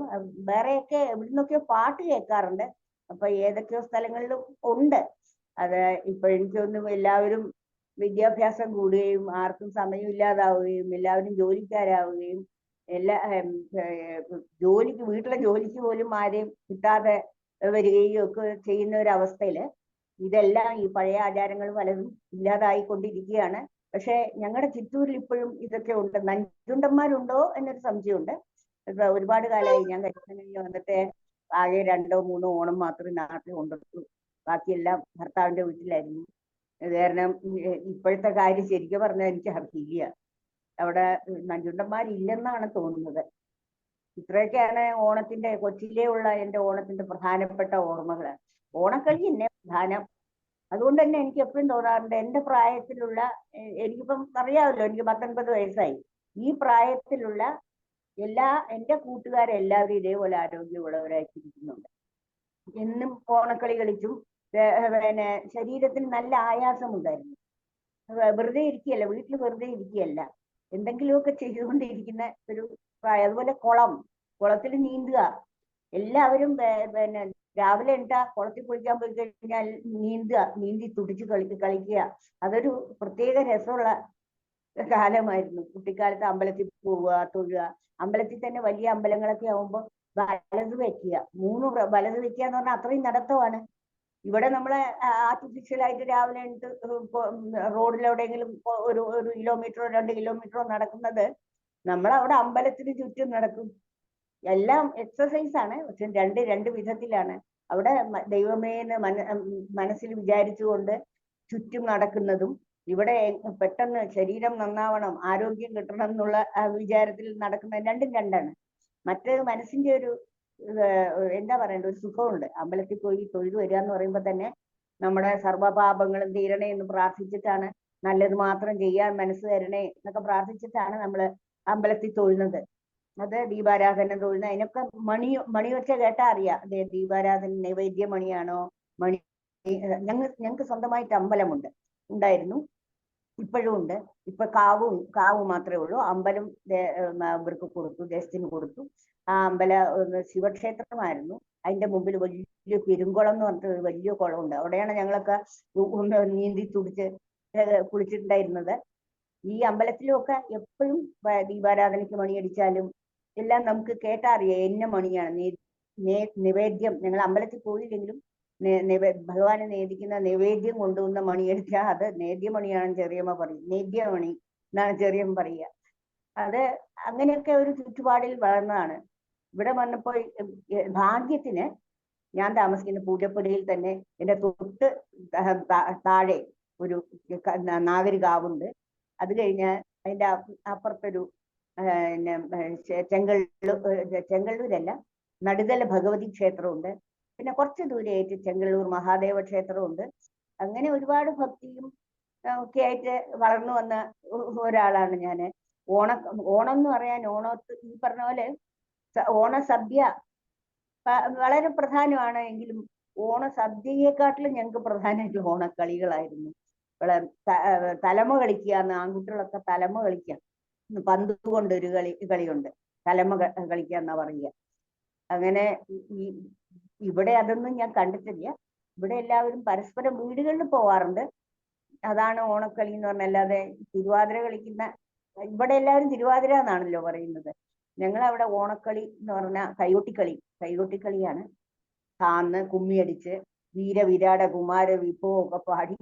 വേറെയൊക്കെ എവിടുന്നൊക്കെയോ പാട്ട് കേൾക്കാറുണ്ട്. അപ്പൊ ഏതൊക്കെയോ സ്ഥലങ്ങളിലും ഉണ്ട്. അത് ഇപ്പൊ എനിക്കൊന്നും എല്ലാവരും വിദ്യാഭ്യാസം കൂടുകയും ആർക്കും സമയമില്ലാതാവുകയും എല്ലാവരും ജോലിക്കാരാവുകയും വീട്ടിലെ ജോലിക്ക് പോലും ആരെയും കിട്ടാതെ വരികയും ഒക്കെ ചെയ്യുന്ന ഒരു അവസ്ഥയില് ഇതെല്ലാം ഈ പഴയ ആചാരങ്ങൾ പലതും ഇല്ലാതായിക്കൊണ്ടിരിക്കുകയാണ്. പക്ഷെ ഞങ്ങളുടെ ചിറ്റൂരിൽ ഇപ്പോഴും ഇതൊക്കെ ഉണ്ട്. നഞ്ചുണ്ടന്മാരുണ്ടോ എന്നൊരു സംശയമുണ്ട്. ഇപ്പൊ ഒരുപാട് കാലമായി ഞാൻ കല്യാണം കഴിഞ്ഞ് വന്നിട്ട് ആകെ 2-3 ഓണം മാത്രമേ നാട്ടിൽ കൊണ്ടുള്ളൂ. ബാക്കിയെല്ലാം ഭർത്താവിന്റെ വീട്ടിലായിരുന്നു. അത് കാരണം ഇപ്പോഴത്തെ കാര്യം ശരിക്കും പറഞ്ഞാൽ എനിക്ക് അറിയില്ല. അവിടെ നഞ്ചുണ്ടന്മാരില്ലെന്നാണ് തോന്നുന്നത്. ഇത്രയൊക്കെയാണ് ഓണത്തിന്റെ കൊച്ചിയിലേ ഉള്ള എൻ്റെ ഓണത്തിന്റെ പ്രധാനപ്പെട്ട ഓർമ്മകൾ. ഓണക്കളി തന്നെ പ്രധാനം. അതുകൊണ്ട് തന്നെ എനിക്ക് എപ്പോഴും തോന്നാറുണ്ട് എൻ്റെ പ്രായത്തിലുള്ള, എനിക്കിപ്പം അറിയാമല്ലോ, എനിക്ക് 19 വയസ്സായി. ഈ പ്രായത്തിലുള്ള എൻ്റെ കൂട്ടുകാരെല്ലാവരും ഇതേപോലെ ആരോഗ്യമുള്ളവരായിട്ടിരിക്കുന്നുണ്ട്. എന്നും ഓണക്കളി കളിച്ചും പിന്നെ ശരീരത്തിന് നല്ല ആയാസം ഉണ്ടായിരുന്നു. വെറുതെ ഇരിക്കുകയല്ല, വീട്ടിൽ വെറുതെ ഇരിക്കുകയല്ല, എന്തെങ്കിലുമൊക്കെ ചെയ്തുകൊണ്ടിരിക്കുന്ന ഒരു പ്രായം. അതുപോലെ കുളത്തിൽ നീന്തുക. എല്ലാവരും പിന്നെ രാവിലെ ഉണ്ടാ കുളത്തിൽ കുളിക്കാൻ പോയി കഴിഞ്ഞാൽ നീന്തി തുടിച്ച് കളിക്കുക. അതൊരു പ്രത്യേക രസമുള്ള കാലമായിരുന്നു. കുട്ടിക്കാലത്ത് അമ്പലത്തിൽ പോവുക, തൊഴുക. അമ്പലത്തിൽ തന്നെ വലിയ അമ്പലങ്ങളൊക്കെ ആവുമ്പോൾ വലത് വെക്കുക. വലത് വെക്കുക എന്ന് പറഞ്ഞാൽ അത്രയും നടത്തമാണ്. ഇവിടെ നമ്മളെ ആർട്ടിഫിഷ്യലായിട്ട് രാവിലെ റോഡിലെവിടെയെങ്കിലും ഒരു 1 കിലോമീറ്ററോ 2 കിലോമീറ്ററോ നടക്കുന്നത് നമ്മളവിടെ അമ്പലത്തിന് ചുറ്റും നടക്കും. എല്ലാം എക്സസൈസ് ആണ്, പക്ഷെ രണ്ട് വിധത്തിലാണ്. അവിടെ ദൈവമേന്ന് മനസ്സിൽ വിചാരിച്ചുകൊണ്ട് ചുറ്റും നടക്കുന്നതും, ഇവിടെ പെട്ടെന്ന് ശരീരം നന്നാവണം, ആരോഗ്യം കിട്ടണം എന്നുള്ള വിചാരത്തിൽ നടക്കുന്ന രണ്ടും രണ്ടാണ്. മറ്റേത് മനസ്സിന്റെ ഒരു എന്താ പറയണ്ട, ഒരു സുഖമുണ്ട്. അമ്പലത്തിൽ പോയി തൊഴുതു വരിക എന്ന് പറയുമ്പോൾ തന്നെ നമ്മുടെ സർവ്വപാപങ്ങളും തീരണേ എന്ന് പ്രാർത്ഥിച്ചിട്ടാണ്, നല്ലത് മാത്രം ചെയ്യാൻ മനസ്സ് തരണേ എന്നൊക്കെ പ്രാർത്ഥിച്ചിട്ടാണ് നമ്മൾ അമ്പലത്തിൽ തൊഴുന്നത്. അത് ദീപാരാധന തൊഴുന്നത്. അതിനൊക്കെ മണിയൊച്ച കേട്ടാ അറിയാം അതെ ദീപാരാധന നൈവേദ്യ മണിയാണോ. ഞങ്ങൾക്ക് സ്വന്തമായിട്ട് അമ്പലമുണ്ട്, ഉണ്ടായിരുന്നു, ഇപ്പോഴും ഉണ്ട്. ഇപ്പൊ കാവ് മാത്രമേ ഉള്ളൂ. അമ്പലം ഇവർക്ക് കൊടുത്തു, ദേശത്തിന് കൊടുത്തു. ആ ശിവക്ഷേത്രമായിരുന്നു. അതിന്റെ മുമ്പിൽ വലിയ പെരുങ്കുളം എന്ന് പറഞ്ഞിട്ട് ഒരു വലിയ കുളമുണ്ട്. അവിടെയാണ് ഞങ്ങളൊക്കെ നീന്തി തുടിച്ച് കുളിച്ചിട്ടുണ്ടായിരുന്നത്. ഈ അമ്പലത്തിലുമൊക്കെ എപ്പോഴും ദീപാരാധനയ്ക്ക് മണിയടിച്ചാലും എല്ലാം നമുക്ക് കേട്ടറിയാം എന്ന മണിയാണ്. നിവേദ്യം ഞങ്ങൾ അമ്പലത്തിൽ പോയില്ലെങ്കിലും ഭഗവാനെ നേദിക്കുന്ന നിവേദ്യം കൊണ്ടുവന്ന മണിയടിച്ചാൽ അത് നേദ്യമണിയാണെന്ന് ചെറിയമ്മ പറയും. നേദ്യമണി എന്നാണ് ചെറിയമ്മ പറയുക. അത് അങ്ങനെയൊക്കെ ഒരു ചുറ്റുപാടിൽ വളർന്നതാണ്. ഇവിടെ വന്നപ്പോൾ ഭാഗ്യത്തിന് ഞാൻ താമസിക്കുന്ന പൂജപ്പുരയിൽ തന്നെ എന്റെ തൊട്ട് താഴെ ഒരു നാഗരികാവുണ്ട്. അത് കഴിഞ്ഞാൽ അതിന്റെ അപ്പുറത്തൊരു ചെങ്കള്ളൂരല്ല, നടുതല ഭഗവതി ക്ഷേത്രമുണ്ട്. പിന്നെ കുറച്ച് ദൂരെയായിട്ട് ചെങ്കള്ളൂർ മഹാദേവ ക്ഷേത്രമുണ്ട്. അങ്ങനെ ഒരുപാട് ഭക്തിയും ഒക്കെ ആയിട്ട് വളർന്നു വന്ന ഒരാളാണ് ഞാൻ. ഓണം എന്ന് പറയാൻ ഈ പറഞ്ഞ പോലെ ഓണസദ്യ വളരെ പ്രധാനമാണ്. എങ്കിലും ഓണസദ്യയെക്കാട്ടിലും ഞങ്ങൾക്ക് പ്രധാനമായിട്ട് ഓണക്കളികളായിരുന്നു. തലമ കളിക്കുക എന്ന്, ആൺകുട്ടികളൊക്കെ തലമ കളിക്കുക, പന്ത് കൊണ്ടൊരു കളിയുണ്ട്, തലമ കളിക്കുക എന്നാ പറയുക. അങ്ങനെ ഇവിടെ അതൊന്നും ഞാൻ കണ്ടിട്ടില്ല. ഇവിടെ എല്ലാവരും പരസ്പരം വീടുകളിൽ പോവാറുണ്ട്. അതാണ് ഓണക്കളി എന്ന് പറഞ്ഞാൽ. അല്ലാതെ തിരുവാതിര കളിക്കുന്ന, ഇവിടെ എല്ലാവരും തിരുവാതിര എന്നാണല്ലോ പറയുന്നത്. ഞങ്ങളവിടെ ഓണക്കളി എന്ന് പറഞ്ഞാൽ കൈകൊട്ടിക്കളിയാണ്. താന്ന് കുമ്മിയടിച്ച് വീരവിരാട കുമാര വിഭവം ഒക്കെ പാടി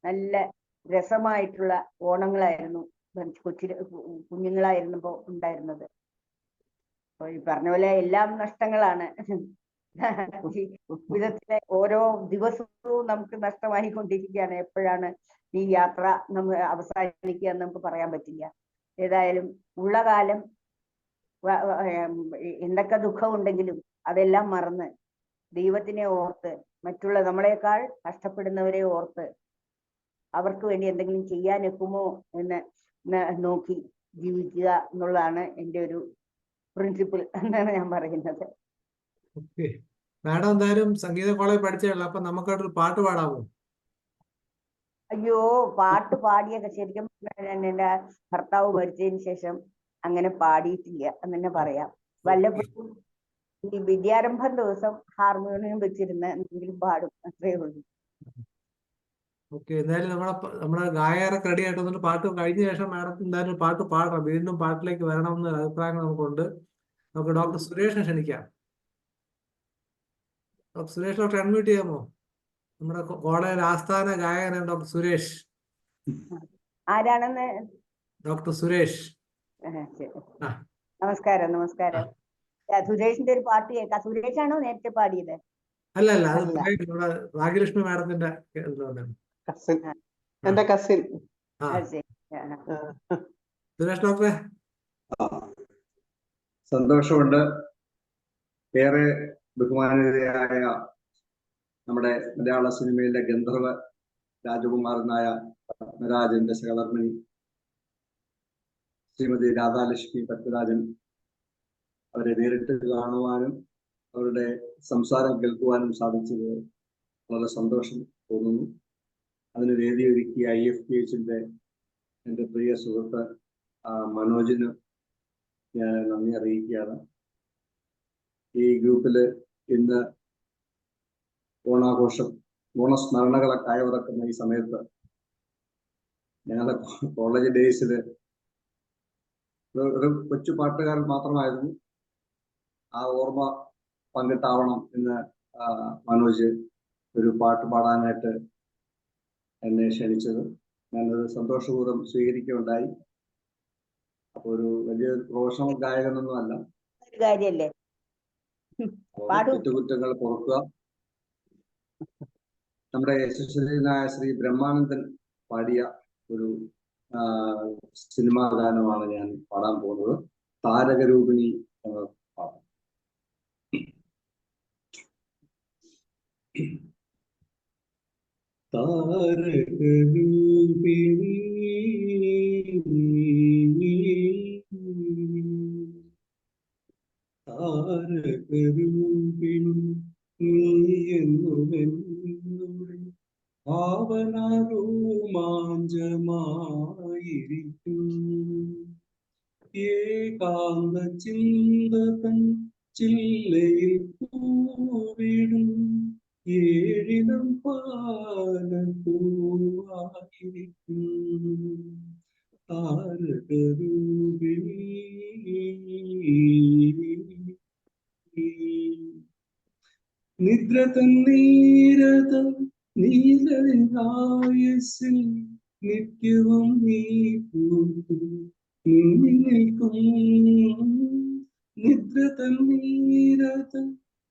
നല്ല രസമായിട്ടുള്ള ഓണങ്ങളായിരുന്നു കുഞ്ഞുങ്ങളായിരുന്നപ്പോ ഉണ്ടായിരുന്നത്. ഈ പറഞ്ഞ പോലെ എല്ലാം നഷ്ടങ്ങളാണ്. ജീവിതത്തിലെ ഓരോ ദിവസവും നമുക്ക് നഷ്ടമായിക്കൊണ്ടിരിക്കുകയാണ്. എപ്പോഴാണ് ഈ യാത്ര നമ്മൾ അവസാനിക്കുക എന്ന് നമുക്ക് പറയാൻ പറ്റില്ല. ഏതായാലും ഉള്ള കാലം എന്തൊക്കെ ദുഃഖമുണ്ടെങ്കിലും അതെല്ലാം മറന്ന് ദൈവത്തിനെ ഓർത്ത്, മറ്റുള്ള നമ്മളെക്കാൾ കഷ്ടപ്പെടുന്നവരെ ഓർത്ത് അവർക്ക് വേണ്ടി എന്തെങ്കിലും ചെയ്യാൻ ഒക്കുമോ എന്ന് നോക്കി ജീവിക്കുക എന്നുള്ളതാണ് എൻ്റെ ഒരു പ്രിൻസിപ്പിൾ എന്നാണ് ഞാൻ പറയുന്നത്. മാഡം എന്തായാലും സംഗീത കോളേജ് പഠിച്ചേ അപ്പൊ നമുക്കൊരു പാട്ട് പാടാമോ? അയ്യോ, പാട്ട് പാടിയൊക്കെ ശരിക്കും എൻ്റെ ഭർത്താവ് മരിച്ചതിന് ശേഷം അങ്ങനെ പാടിയിട്ടില്ല എന്ന് തന്നെ പറയാം. വല്ലപ്പോഴും ഈ വിദ്യാരംഭം ദിവസം ഹാർമോണിയം വെച്ചിരുന്ന് എന്തെങ്കിലും പാടും, അത്രേ ഉള്ളൂ. ഓക്കെ, എന്തായാലും നമ്മുടെ ഗായകരൊക്കെ റെഡി ആയിട്ട് വന്നിട്ട് പാട്ട് കഴിഞ്ഞ ശേഷം മാഡം എന്തായാലും പാട്ട് പാടണം. വീണ്ടും പാട്ടിലേക്ക് വരണമെന്ന് അഭിപ്രായങ്ങൾ നമുക്കുണ്ട്. നമുക്ക് ഡോക്ടർ സുരേഷിനെ ക്ഷണിക്കാം. ഡോക്ടർ സുരേഷ്, ഡോക്ടർ അൺമ്യൂട്ട് ചെയ്യാമോ? നമ്മുടെ കോളേജിലെ ആസ്ഥാന ഗായകനാണ് ഡോക്ടർ സുരേഷ്. ആരാണെന്ന്? ഡോക്ടർ സുരേഷ്. നമസ്കാരം. സുരേഷിന്റെ ഒരു പാട്ട് കേൾക്കാം. സുരേഷാണോ നേരത്തെ പാടിയത്? അല്ല, അത് ഭാഗ്യലക്ഷ്മി മാഡത്തിന്റെ എന്റെ കസിൻ സുരേഷ് ഡോക്ടറെ. സന്തോഷമുണ്ട്. ഏറെ ബഹുമാനിതയായ നമ്മുടെ മലയാള സിനിമയിലെ ഗന്ധർവ രാജകുമാരനായ പത്മരാജന്റെ സഹധർമ്മിണി ശ്രീമതി രാധാലക്ഷ്മി പത്മരാജൻ, അവരെ നേരിട്ട് കാണുവാനും അവരുടെ സംസാരം കേൾക്കുവാനും സാധിച്ചത് വളരെ സന്തോഷം തോന്നുന്നു. അതിന് വേദിയൊരുക്കിയ IFPHന്റെ എൻ്റെ പ്രിയ സുഹൃത്ത് മനോജിന് ഞാൻ നന്ദി അറിയിക്കുകയാണ്. ഈ ഗ്രൂപ്പിൽ ഇന്ന് ഓണാഘോഷം, ഓണസ്മരണകളൊക്കെ അയവിറക്കുന്ന ഈ സമയത്ത് ഞങ്ങളുടെ കോളേജ് ഡേയ്സിൽ ഒരു കൊച്ചു പാട്ടുകാരൻ മാത്രമായിരുന്നു. ആ ഓർമ്മ പങ്കിട്ടാവണം എന്ന് മനോജ് ഒരു പാട്ട് പാടാനായിട്ട് എന്നെ ക്ഷണിച്ചത്. ഞാനത് സന്തോഷപൂർവ്വം സ്വീകരിക്കുകയുണ്ടായി. അപ്പോൾ ഒരു വലിയ പ്രൊഫഷണൽ ഗായകനൊന്നും അല്ല. കാര്യല്ലേ, തെറ്റുകുറ്റങ്ങൾ പൊറുക്കുക. നമ്മുടെ യശസ്വനായ ശ്രീ ബ്രഹ്മാനന്ദൻ പാടിയ ഒരു സിനിമാ ഗാനമാണ് ഞാൻ പാടാൻ പോകുന്നത്. താരകരൂപിണി എന്ന പാട്ട്. താരകരൂപിണി താരകരൂപിണി നീയെന്നുമെന്നുടെ ഭാവനാരോമാഞ്ചമായിരിക്കും. ഏകാന്ത ചിന്തതൻ ചില്ലയിൽ പൂവിടും ഏഴിനം പാലപ്പൂവായിരിക്കും. താരകരൂപിണി നിദ്ര തന്നീരത നീലരായസിൽ നിത്യവും നീ നിൽക്കും. നിദ്ര തന്നീരത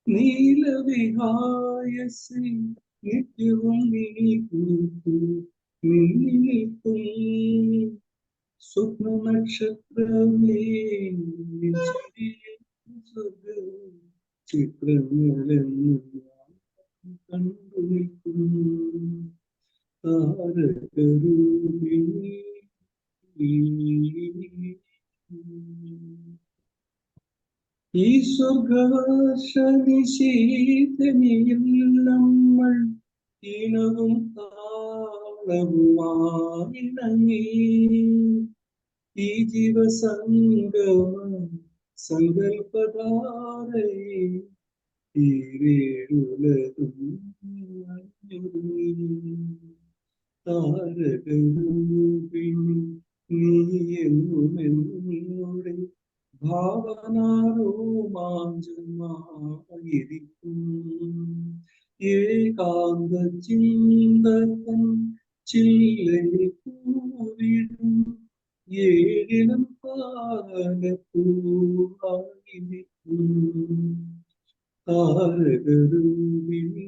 നീലവിഹായസിൽ നിത്യവും നീ നിൽക്കും. സ്വപ്ന നക്ഷത്രമേ ചിത്രങ്ങളെന്ന് കണ്ടു നിൽക്കുന്നു. താരകരൂപിണി ഈ സ്വർഗവർഷനിശീതനിയിൽ നമ്മൾ ഈണവും താളവുമായിണങ്ങി. ഈ ജീവസംഗമ സങ്കൽപ്പധാരയെ താരകരൂപിണി നീയെന്നുമെന്നുടെ ഭാവനാരോമാഞ്ചമായിരിക്കും. ഏകാന്ത ചിന്തതൻ ചില്ലയിൽ പൂവിടും ഏഴിനം പാലപ്പൂവായിരിക്കും. താരകരൂപിണി.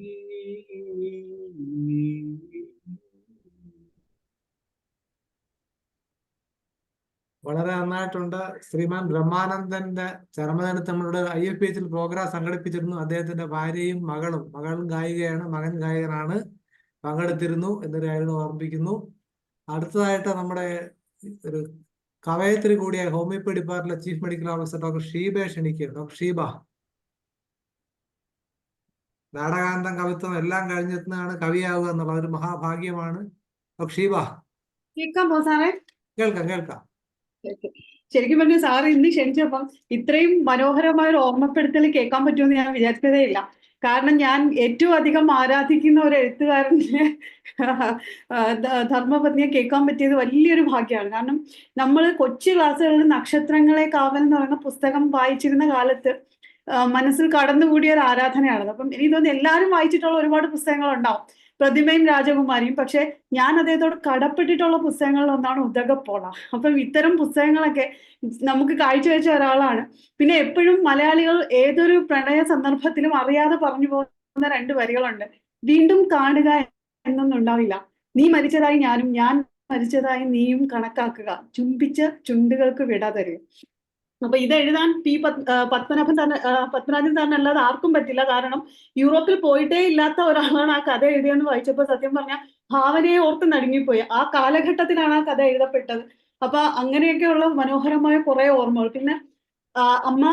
വളരെ നന്നായിട്ടുണ്ട്. ശ്രീമാൻ ബ്രഹ്മാനന്ദന്റെ ചരമദിനത്തിൽ നമ്മളുടെ IFPHൽ പ്രോഗ്രാം സംഘടിപ്പിച്ചിരുന്നു. അദ്ദേഹത്തിന്റെ ഭാര്യയും മകളും ഗായികയാണ്, മകൻ ഗായകനാണ്, പങ്കെടുത്തിരുന്നു എന്നൊരു കാര്യം ഓർമ്മിപ്പിക്കുന്നു. അടുത്തതായിട്ട് നമ്മുടെ ഒരു കവയത്രി കൂടിയ ഹോമിയോപ്പതി ഡിപ്പാർട്ട്മെന്റിലെ ചീഫ് മെഡിക്കൽ ഓഫീസർ ഡോക്ടർ ഷീബയെ ക്ഷണിക്കുക. ഡോക്ടർ ഷീബ. നാടകാന്തം, കവിത്വം എല്ലാം കഴിഞ്ഞെത്തുന്നതാണ് കവിയാവുക എന്നുള്ള ഒരു മഹാഭാഗ്യമാണ്. ഡോക്ടർ ഷീബ. കേൾക്കാമോ സാറേ? കേൾക്കാം. ശരിക്കും പറഞ്ഞ സാറ് ഇന്ന് ക്ഷണിച്ചപ്പം ഇത്രയും മനോഹരമായ ഒരു ഓർമ്മപ്പെടുത്തൽ കേൾക്കാൻ പറ്റുമെന്ന് ഞാൻ വിചാരിച്ചതേ ഇല്ല. കാരണം ഞാൻ ഏറ്റവും അധികം ആരാധിക്കുന്ന ഒരു എഴുത്തുകാരനെ ധർമ്മപത്നിയെ കേൾക്കാൻ പറ്റിയത് വലിയൊരു ഭാഗ്യമാണ്. കാരണം നമ്മൾ കൊച്ചു ക്ലാസ്സുകളിൽ നക്ഷത്രങ്ങളെ കാവൽ എന്ന് പറയുന്ന പുസ്തകം വായിച്ചിരുന്ന കാലത്ത് മനസ്സിൽ കടന്നുകൂടിയ ഒരു ആരാധനയാണത്. അപ്പം എനിക്ക് തോന്നുന്നു എല്ലാവരും വായിച്ചിട്ടുള്ള ഒരുപാട് പുസ്തകങ്ങൾ ഉണ്ടാവും, പ്രതിമയും രാജകുമാരിയും. പക്ഷെ ഞാൻ അദ്ദേഹത്തോട് കടപ്പെട്ടിട്ടുള്ള പുസ്തകങ്ങളിൽ ഒന്നാണ് ഉദകപ്പോള. അപ്പം ഇത്തരം പുസ്തകങ്ങളൊക്കെ നമുക്ക് കാഴ്ചവെച്ച ഒരാളാണ്. പിന്നെ എപ്പോഴും മലയാളികൾ ഏതൊരു പ്രണയ സന്ദർഭത്തിലും അറിയാതെ പറഞ്ഞു പോകുന്ന 2 വരികളുണ്ട്. വീണ്ടും കാണുക എന്നൊന്നും ഉണ്ടാവില്ല, നീ മരിച്ചതായി ഞാനും ഞാൻ മരിച്ചതായി നീയും കണക്കാക്കുക, ചുംബിച്ച ചുണ്ടുകൾക്ക് വിട തരുക. അപ്പൊ ഇത് എഴുതാൻ പത്മനാഭൻ സാറിന് അല്ലാതെ ആർക്കും പറ്റില്ല. കാരണം യൂറോപ്പിൽ പോയിട്ടേ ഇല്ലാത്ത ഒരാളാണ് ആ കഥ എഴുതിയെന്ന് വായിച്ചപ്പോൾ സത്യം പറഞ്ഞാൽ ഭാവനയെ ഓർത്ത് നടുങ്ങിപ്പോയി. ആ കാലഘട്ടത്തിലാണ് ആ കഥ എഴുതപ്പെട്ടത്. അപ്പൊ അങ്ങനെയൊക്കെയുള്ള മനോഹരമായ കുറെ ഓർമ്മകൾ. പിന്നെ അമ്മ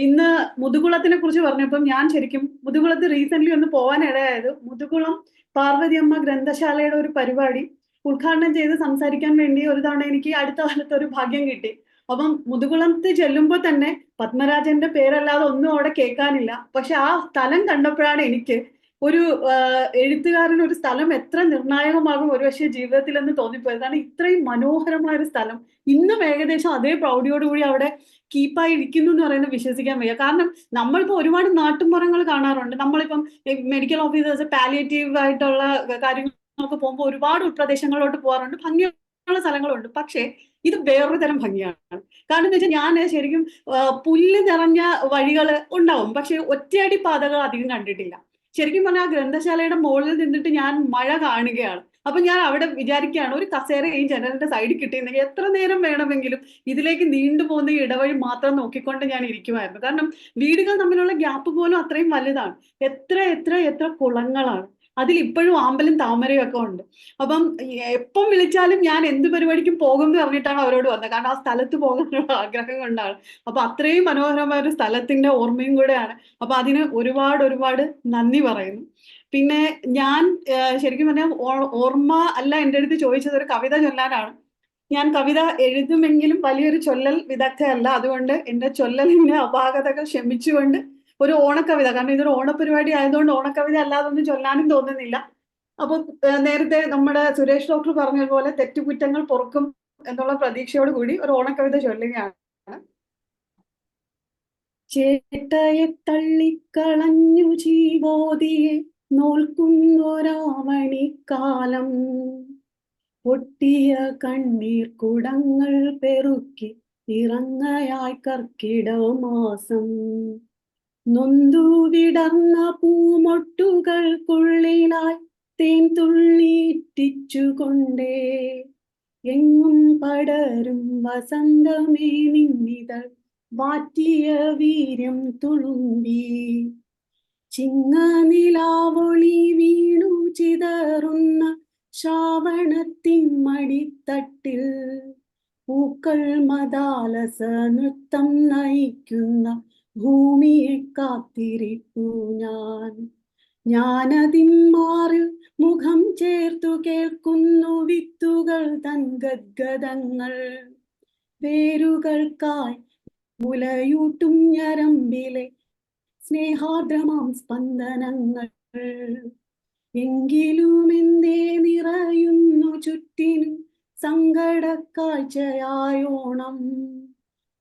ഇന്ന് മുതുകുളത്തിനെ കുറിച്ച് പറഞ്ഞപ്പം ഞാൻ ശരിക്കും മുതുകുളത്ത് റീസെന്റ് ഒന്ന് പോകാൻ ഇടയായത് മുതുകുളം പാർവതി അമ്മ ഗ്രന്ഥശാലയുടെ ഒരു പരിപാടി ഉദ്ഘാടനം ചെയ്ത് സംസാരിക്കാൻ വേണ്ടി ഒരു തവണ എനിക്ക് അടുത്ത കാലത്ത് ഒരു ഭാഗ്യം കിട്ടി. അപ്പം മുതുകുളത്ത് ചെല്ലുമ്പോൾ തന്നെ പത്മരാജന്റെ പേരല്ലാതെ ഒന്നും അവിടെ കേൾക്കാനില്ല. പക്ഷെ ആ സ്ഥലം കണ്ടപ്പോഴാണ് എനിക്ക് ഒരു എഴുത്തുകാരൻ ഒരു സ്ഥലം എത്ര നിർണായകമാകും ഒരുപക്ഷെ ജീവിതത്തിൽ എന്ന് തോന്നിപ്പോയത്. കാരണം ഇത്രയും മനോഹരമായ ഒരു സ്ഥലം ഇന്നും ഏകദേശം അതേ പ്രൗഢിയോടുകൂടി അവിടെ കീപ്പായി ഇരിക്കുന്നു എന്ന് പറയുന്നത് വിശ്വസിക്കാൻ വയ്യ. കാരണം നമ്മളിപ്പോൾ ഒരുപാട് നാട്ടുമ്പുറങ്ങൾ കാണാറുണ്ട്. നമ്മളിപ്പം മെഡിക്കൽ ഓഫീസേഴ്സ് പാലിയേറ്റീവ് ആയിട്ടുള്ള കാര്യങ്ങളൊക്കെ പോകുമ്പോൾ ഒരുപാട് ഉൾപ്രദേശങ്ങളിലോട്ട് പോകാറുണ്ട്, ഭംഗിയുള്ള സ്ഥലങ്ങളുണ്ട്. പക്ഷേ ഇത് വേറൊരു തരം ഭംഗിയാണ്. കാരണം എന്ന് വെച്ചാൽ ഞാൻ ശരിക്കും പുല്ല് നിറഞ്ഞ വഴികൾ ഉണ്ടാവും, പക്ഷെ ഒറ്റയടി പാതകൾ അധികം കണ്ടിട്ടില്ല. ശരിക്കും പറഞ്ഞാൽ ആ ഗ്രന്ഥശാലയുടെ മുകളിൽ നിന്നിട്ട് ഞാൻ മഴ കാണുകയാണ്. അപ്പൊ ഞാൻ അവിടെ വിചാരിക്കുകയാണ്, ഒരു കസേര ഈ ജനലിന്റെ സൈഡിൽ കിട്ടിയിരുന്നെങ്കിൽ എത്ര നേരം വേണമെങ്കിലും ഇതിലേക്ക് നീണ്ടുപോകുന്ന ഈ ഇടവഴി മാത്രം നോക്കിക്കൊണ്ട് ഞാൻ ഇരിക്കുമായിരുന്നു. കാരണം വീടുകൾ തമ്മിലുള്ള ഗ്യാപ്പ് പോലും അത്രയും വലുതാണ്. എത്ര എത്ര എത്ര കുളങ്ങളാണ്, അതിൽ ഇപ്പോഴും ആമ്പലും താമരയും ഒക്കെ ഉണ്ട്. അപ്പം എപ്പം വിളിച്ചാലും ഞാൻ എന്ത് പരിപാടിക്കും പോകുമെന്ന് പറഞ്ഞിട്ടാണ് അവരോട് വന്നത്. കാരണം ആ സ്ഥലത്ത് പോകാനുള്ള ആഗ്രഹം കൊണ്ടാണ്. അപ്പൊ അത്രയും മനോഹരമായ ഒരു സ്ഥലത്തിന്റെ ഓർമ്മയും കൂടെയാണ്. അപ്പൊ അതിന് ഒരുപാട് ഒരുപാട് നന്ദി പറയുന്നു. പിന്നെ ഞാൻ ശരിക്കും പറഞ്ഞാൽ ഓർമ്മ അല്ല എൻ്റെ അടുത്ത് ചോദിച്ചത് ഒരു കവിത ചൊല്ലാനാണ്. ഞാൻ കവിത എഴുതുമെങ്കിലും വലിയൊരു ചൊല്ലൽ വിദഗ്ധയല്ല. അതുകൊണ്ട് എൻ്റെ ചൊല്ലലിന്റെ അപാകതകൾ ക്ഷമിച്ചുകൊണ്ട് ഒരു ഓണക്കവിത, കാരണം ഇതൊരു ഓണപരിപാടി ആയതുകൊണ്ട് ഓണക്കവിത അല്ലാതൊന്നും ചൊല്ലാനും തോന്നുന്നില്ല. അപ്പൊ നേരത്തെ നമ്മുടെ സുരേഷ് ഡോക്ടർ പറഞ്ഞതുപോലെ തെറ്റുകുറ്റങ്ങൾ പൊറുക്കും എന്നുള്ള പ്രതീക്ഷയോട് കൂടി ഒരു ഓണക്കവിത ചൊല്ലുകയാണ്. ചേട്ടയെ തള്ളിക്കളഞ്ഞു ജീവോതിയെ നോൽക്കുന്നൊരാവണിക്കാലം, പൊട്ടിയ കണ്ണീർ കുടങ്ങൾ പെറുക്കി ഇറങ്ങയായി കർക്കിടമാസം, നൊന്തു വിടർന്ന പൂമൊട്ടുകൾക്കുള്ളിലായി തേൻ തുള്ളിയിറ്റിച്ചുകൊണ്ടേ എങ്ങും പടരും വസന്തമേ നിന്നിതൾ വാറ്റിയ വീര്യം തുളുമ്പി, ചിങ്ങനിലാവൊളി വീണു ചിതറുന്ന ശ്രാവണത്തിൻ മടിത്തട്ടിൽ പൂക്കൾ മദാലസ നൃത്തം നയിക്കുന്ന ഭൂമിയെ കാത്തിരിപ്പു ഞാനതിൻ മാറിൽ മുഖം ചേർത്തു കേൾക്കുന്നു വിത്തുകൾ തൻ ഗദ്ഗതങ്ങൾ, വേരുകൾക്കായി മുലയൂട്ടും ഞരമ്പിലെ സ്നേഹാർദ്രമാം സ്പന്ദനങ്ങൾ. എങ്കിലും എന്തേ നിറയുന്നു ചുറ്റിനും സങ്കടക്കാഴ്ചയായോണം,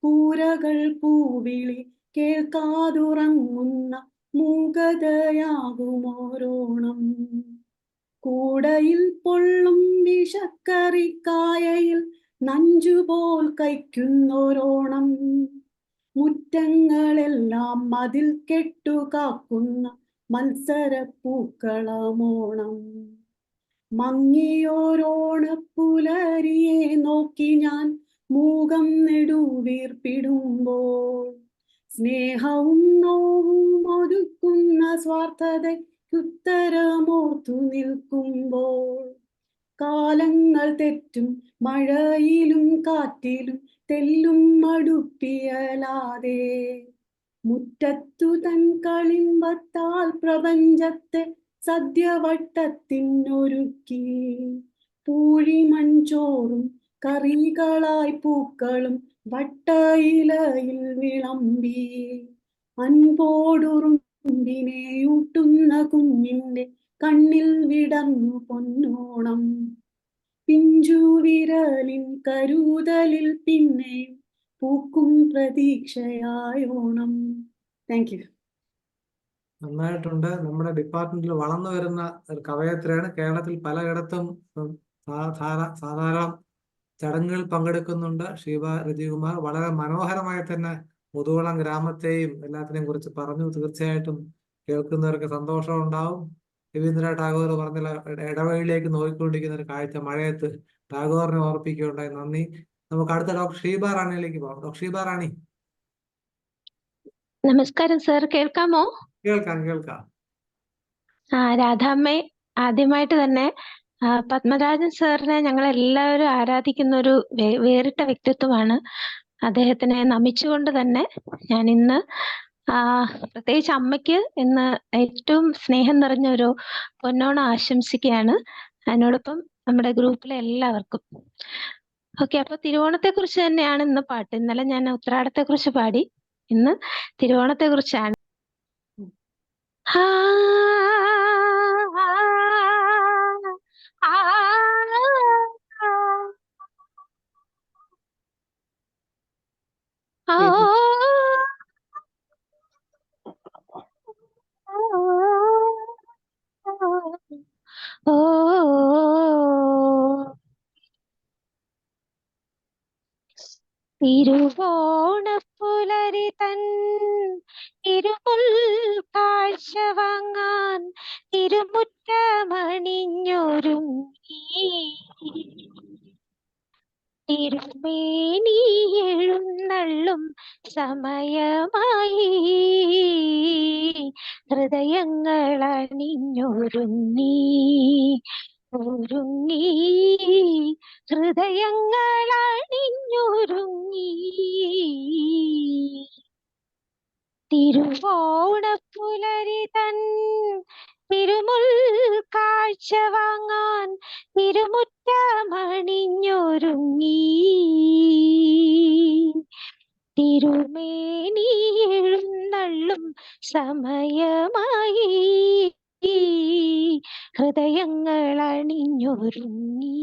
കൂരകൾ പൂവിളി കേൾക്കാതുറങ്ങുന്ന മൂകതയാകുമോരോണം, കൂടയിൽ പൊള്ളും വിഷക്കറിക്കായയിൽ നഞ്ചുപോൽ കൈക്കുന്നോരോണം, മുറ്റങ്ങളെല്ലാം മതിൽ കെട്ടുകാക്കുന്ന മത്സരപ്പൂക്കളമോണം. മങ്ങിയോരോണപ്പുലരിയെ നോക്കി ഞാൻ മൂകം നെടുവീർപ്പിടുമ്പോൾ, സ്നേഹവും നോവും ഒതുക്കുന്ന സ്വാർത്ഥതയ്ക്കുത്തരമോർത്തു നിൽക്കുമ്പോൾ, കാലങ്ങൾ തെറ്റും മഴയിലും കാറ്റിലും തെല്ലും മടുപ്പിയലാതെ, മുറ്റത്തു തൻ കളിമ്പത്താൽ പ്രപഞ്ചത്തെ സദ്യവട്ടത്തിനൊരുക്കി, പൂഴിമൺചോറും കറികളായി പൂക്കളും വട്ടയിലയിൽ വിളമ്പി, അൻപോടുറുമ്പിനെയൂട്ടുന്ന കുഞ്ഞിന്റെ കണ്ണിൽ വിടർന്നു പൊന്നോണം, പിഞ്ചുവിരലിൻ കരുതലിൽ പിന്നെയും പൂക്കും പ്രതീക്ഷയായോണം. Thank you. നന്നായിട്ടുണ്ട്. നമ്മുടെ ഡിപ്പാർട്ട്മെന്റിൽ വളർന്നു വരുന്ന ഒരു കവയത്രിയാണ്. കേരളത്തിൽ പലയിടത്തും സാധാരണ ചടങ്ങുകളിൽ പങ്കെടുക്കുന്നുണ്ട്. ഷീബ രജികുമാർ വളരെ മനോഹരമായി തന്നെ മുതുകുളം ഗ്രാമത്തെയും എല്ലാത്തിനെയും കുറിച്ച് പറഞ്ഞു. തീർച്ചയായിട്ടും കേൾക്കുന്നവർക്ക് സന്തോഷം ഉണ്ടാവും. രവീന്ദ്രനാഥ ടാഗോർ പറഞ്ഞ ഇടവഴിയിലേക്ക് നോക്കിക്കൊണ്ടിരിക്കുന്ന ഒരു കാഴ്ച മഴയത്ത് ടാഗോറിനെ ഓർപ്പിക്കുകയുണ്ടായി. നന്ദി. നമുക്ക് അടുത്ത ഡോക്ടർ ഷീബ റാണിയിലേക്ക് പോകാം. ഡോക്ടർ ഷീബ റാണി. നമസ്കാരം സർ, കേൾക്കാമോ? കേൾക്കാം. രാധാമ്മേ, ആദ്യമായിട്ട് തന്നെ പത്മരാജൻ സാറിനെ ഞങ്ങൾ എല്ലാവരും ആരാധിക്കുന്ന ഒരു വേറിട്ട വ്യക്തിത്വമാണ്. അദ്ദേഹത്തിനെ നമിച്ചുകൊണ്ട് തന്നെ ഞാൻ ഇന്ന് പ്രത്യേകിച്ച് അമ്മയ്ക്ക് ഇന്ന് ഏറ്റവും സ്നേഹം നിറഞ്ഞ ഒരു പൊന്നോണം ആശംസിക്കുകയാണ്. അതിനോടൊപ്പം നമ്മുടെ ഗ്രൂപ്പിലെ എല്ലാവർക്കും. ഓക്കെ, അപ്പൊ തിരുവോണത്തെ കുറിച്ച് തന്നെയാണ് ഇന്ന് പാട്ട്. ഇന്നലെ ഞാൻ ഉത്രാടത്തെ കുറിച്ച് പാടി, ഇന്ന് തിരുവോണത്തെ കുറിച്ചാണ്. ആ തിരുവോണപ്പുലരി തൻ തിരുമുൽ കാഴ്ച വാങ്ങാൻ തിരുമുറ്റമണിഞ്ഞൊരുങ്ങി തിരുമേനി എഴുന്നള്ളും സമയമായി ഹൃദയങ്ങൾ അണിഞ്ഞൊരുങ്ങി ഹൃദയങ്ങൾ അണിഞ്ഞൊരുങ്ങി തിരുവോണപ്പുലരി തൻ തിരുമുൽ കാഴ്ച വാങ്ങാൻ തിരുമുറ്റമണിഞ്ഞൊരുങ്ങി തിരുമേനി എഴുന്നള്ളും സമയമായി ഹൃദയങ്ങൾ അണിഞ്ഞൊരുങ്ങി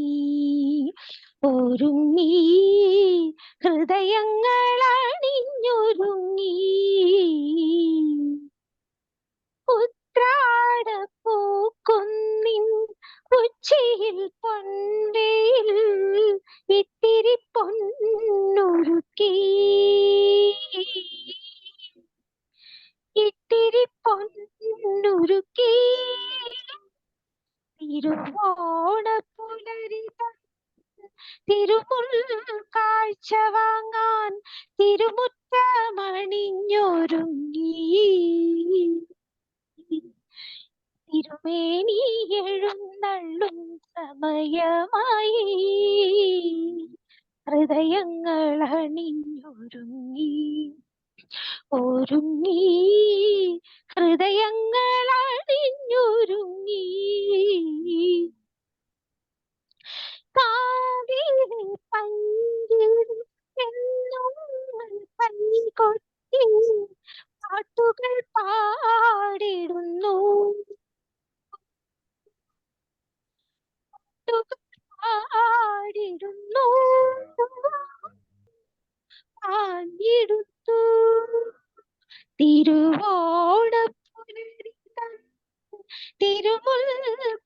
ഹൃദയങ്ങൾ അണിഞ്ഞൊരുങ്ങി ഉത്രാടപ്പൂക്കുന്നിൻ ഉച്ചിയിൽ പൊൻവേൽ ഇത്തിരി പൊന്നുരുക്കി തിരുവോണപ്പുലരി തിരുമുൽ കാഴ്ച വാങ്ങാൻ തിരുമുറ്റമണിഞ്ഞൊരുങ്ങി തിരുമേനി എഴുന്നള്ളും സമയമായി ഹൃദയങ്ങൾ അണിഞ്ഞൊരുങ്ങി ഹൃദയങ്ങൾ അണിഞ്ഞൊരുങ്ങി കാവിലെ പങ്കിൽ എന്നും കൈകൊട്ടി പാട്ടുകൾ പാടിടുന്നു പാടിടുത്തു തിരുവോണപ്പുലരി തിരുമുൽ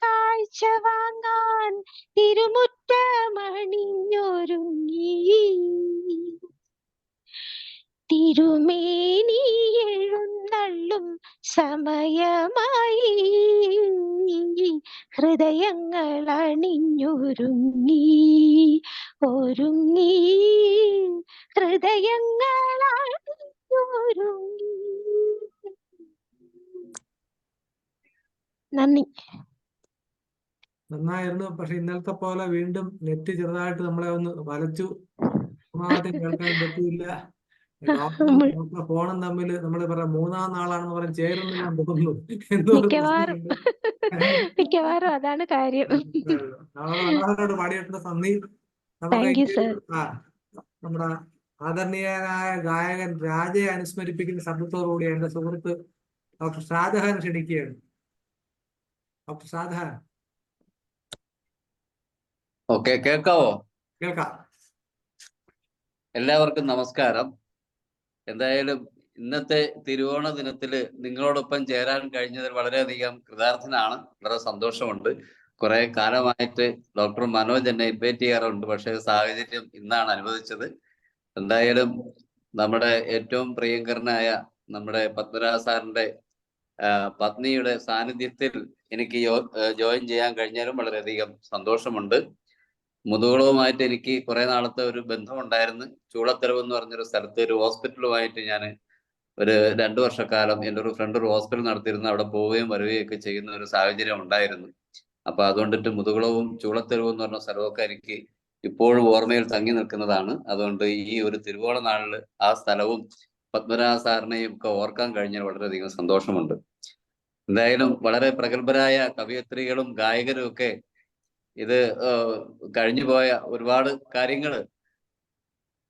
കാഴ്ച വാങ്ങാൻ തിരുമുറ്റമണിഞ്ഞൊരുങ്ങി തിരുമേനി എഴുന്നള്ളും സമയമായി ഹൃദയങ്ങൾ അണിഞ്ഞൊരുങ്ങി ഹൃദയങ്ങൾ അണിഞ്ഞൊരുങ്ങി. നന്ദി. നന്നായിരുന്നു. പക്ഷെ ഇന്നലത്തെ പോലെ വീണ്ടും നെറ്റ് ചെറുതായിട്ട് നമ്മളെ ഒന്ന് വലച്ചു. പൂർണ്ണമായിട്ടും കേൾക്കാൻ പറ്റിയില്ല. ഡോക്ടറും ഫോണും തമ്മിൽ നമ്മൾ പറയാം മൂന്നാം നാളാണെന്ന് പറയാൻ ചേരുന്നില്ല തോന്നുന്നു. മിക്കവാറും അതാണ് കാര്യം. നമ്മളോട് പാടിയിട്ടുള്ള നന്ദി. നമ്മുടെ ആദരണീയനായ ഗായകൻ രാജയെ അനുസ്മരിപ്പിക്കുന്ന ശബ്ദത്തോടുകൂടി എന്റെ സുഹൃത്ത് ഡോക്ടർ ഷാജഹാൻ ക്ഷണിക്കുകയാണ്. ഡോക്ടർ ഷാജഹാൻ. ഓക്കെ, കേൾക്കാവോ? കേൾക്കാം. എല്ലാവർക്കും നമസ്കാരം. എന്തായാലും ഇന്നത്തെ തിരുവോണ ദിനത്തില് നിങ്ങളോടൊപ്പം ചേരാൻ കഴിഞ്ഞതിൽ വളരെയധികം കൃതാർത്ഥനാണ്. വളരെ സന്തോഷമുണ്ട്. കുറെ കാലമായിട്ട് ഡോക്ടർ മനോജ് എന്നെ ഇൻവൈറ്റ് ചെയ്യാറുണ്ട്, പക്ഷേ സാഹചര്യം ഇന്നാണ് അനുവദിച്ചത്. എന്തായാലും നമ്മുടെ ഏറ്റവും പ്രിയങ്കരനായ നമ്മുടെ പത്മരാജ് സാറിന്റെ പത്നിയുടെ സാന്നിധ്യത്തിൽ എനിക്ക് ജോയിൻ ചെയ്യാൻ കഴിഞ്ഞാലും വളരെയധികം സന്തോഷമുണ്ട്. മുതുകുളവുമായിട്ട് എനിക്ക് കുറെ നാളത്തെ ഒരു ബന്ധമുണ്ടായിരുന്നു. ചൂളത്തെരുവ് എന്ന് പറഞ്ഞൊരു സ്ഥലത്ത് ഒരു ഹോസ്പിറ്റലുമായിട്ട് ഞാൻ ഒരു 2 വർഷക്കാലം എൻ്റെ ഒരു ഫ്രണ്ട് ഒരു ഹോസ്പിറ്റൽ നടത്തിയിരുന്നു. അവിടെ പോവുകയും വരികയും ഒക്കെ ചെയ്യുന്ന ഒരു സാഹചര്യം ഉണ്ടായിരുന്നു. അപ്പൊ അതുകൊണ്ടിട്ട് മുതുകുളവും ചൂളത്തെരുവ് എന്ന് പറഞ്ഞ സ്ഥലമൊക്കെ എനിക്ക് ഇപ്പോഴും ഓർമ്മയിൽ തങ്ങി നിൽക്കുന്നതാണ്. അതുകൊണ്ട് ഈ ഒരു തിരുവോണ നാളിൽ ആ സ്ഥലവും പത്മനാഭ സാറിനെയും ഒക്കെ ഓർക്കാൻ കഴിഞ്ഞാൽ വളരെയധികം സന്തോഷമുണ്ട്. എന്തായാലും വളരെ പ്രഗത്ഭരായ കവയത്രികളും ഗായകരും ഒക്കെ ഇത് കഴിഞ്ഞുപോയ ഒരുപാട് കാര്യങ്ങൾ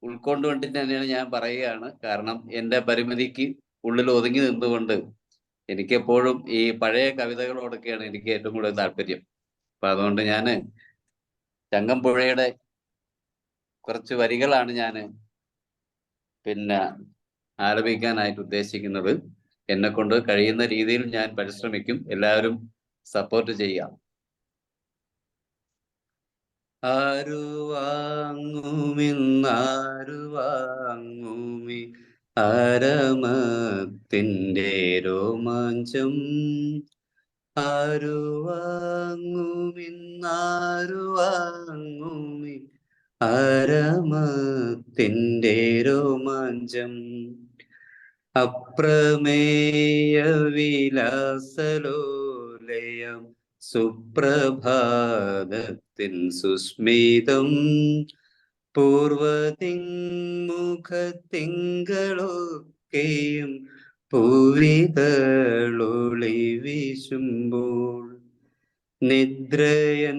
ഉൾക്കൊണ്ടുകൊണ്ട് തന്നെയാണ് ഞാൻ പറയുകയാണ്. കാരണം എൻ്റെ പരിമിതിക്ക് ഉള്ളിൽ ഒതുങ്ങി നിന്നുകൊണ്ട് എനിക്കെപ്പോഴും ഈ പഴയ കവിതകളോടൊക്കെയാണ് എനിക്ക് ഏറ്റവും കൂടുതൽ താല്പര്യം. അപ്പൊ അതുകൊണ്ട് ഞാൻ ചങ്ങമ്പുഴയുടെ കുറച്ച് വരികളാണ് ഞാൻ ആലപിക്കാനായിട്ട് ഉദ്ദേശിക്കുന്നത്. എന്നെ കൊണ്ട് കഴിയുന്ന രീതിയിൽ ഞാൻ പരിശ്രമിക്കും. എല്ലാവരും സപ്പോർട്ട് ചെയ്യാം. ആരു വാങ്ങുമിന്നാരു വാങ്ങുമി ആരമത്തിൻ്റെ രോമാഞ്ചം. ആരു വാങ്ങുമിന്നാരു വാങ്ങുമി ആരമത്തിൻ്റെ രോമാഞ്ചം. അപ്രമേയ വിലാസലോലയം സുപ്രഭാതത്തിൻ സുസ്മിതം. പൂർവതിങ്മുഖത്തിങ്കളൊക്കെയും പൂവിതളൊളി വീശുമ്പോൾ. നിദ്രയെന്നോടു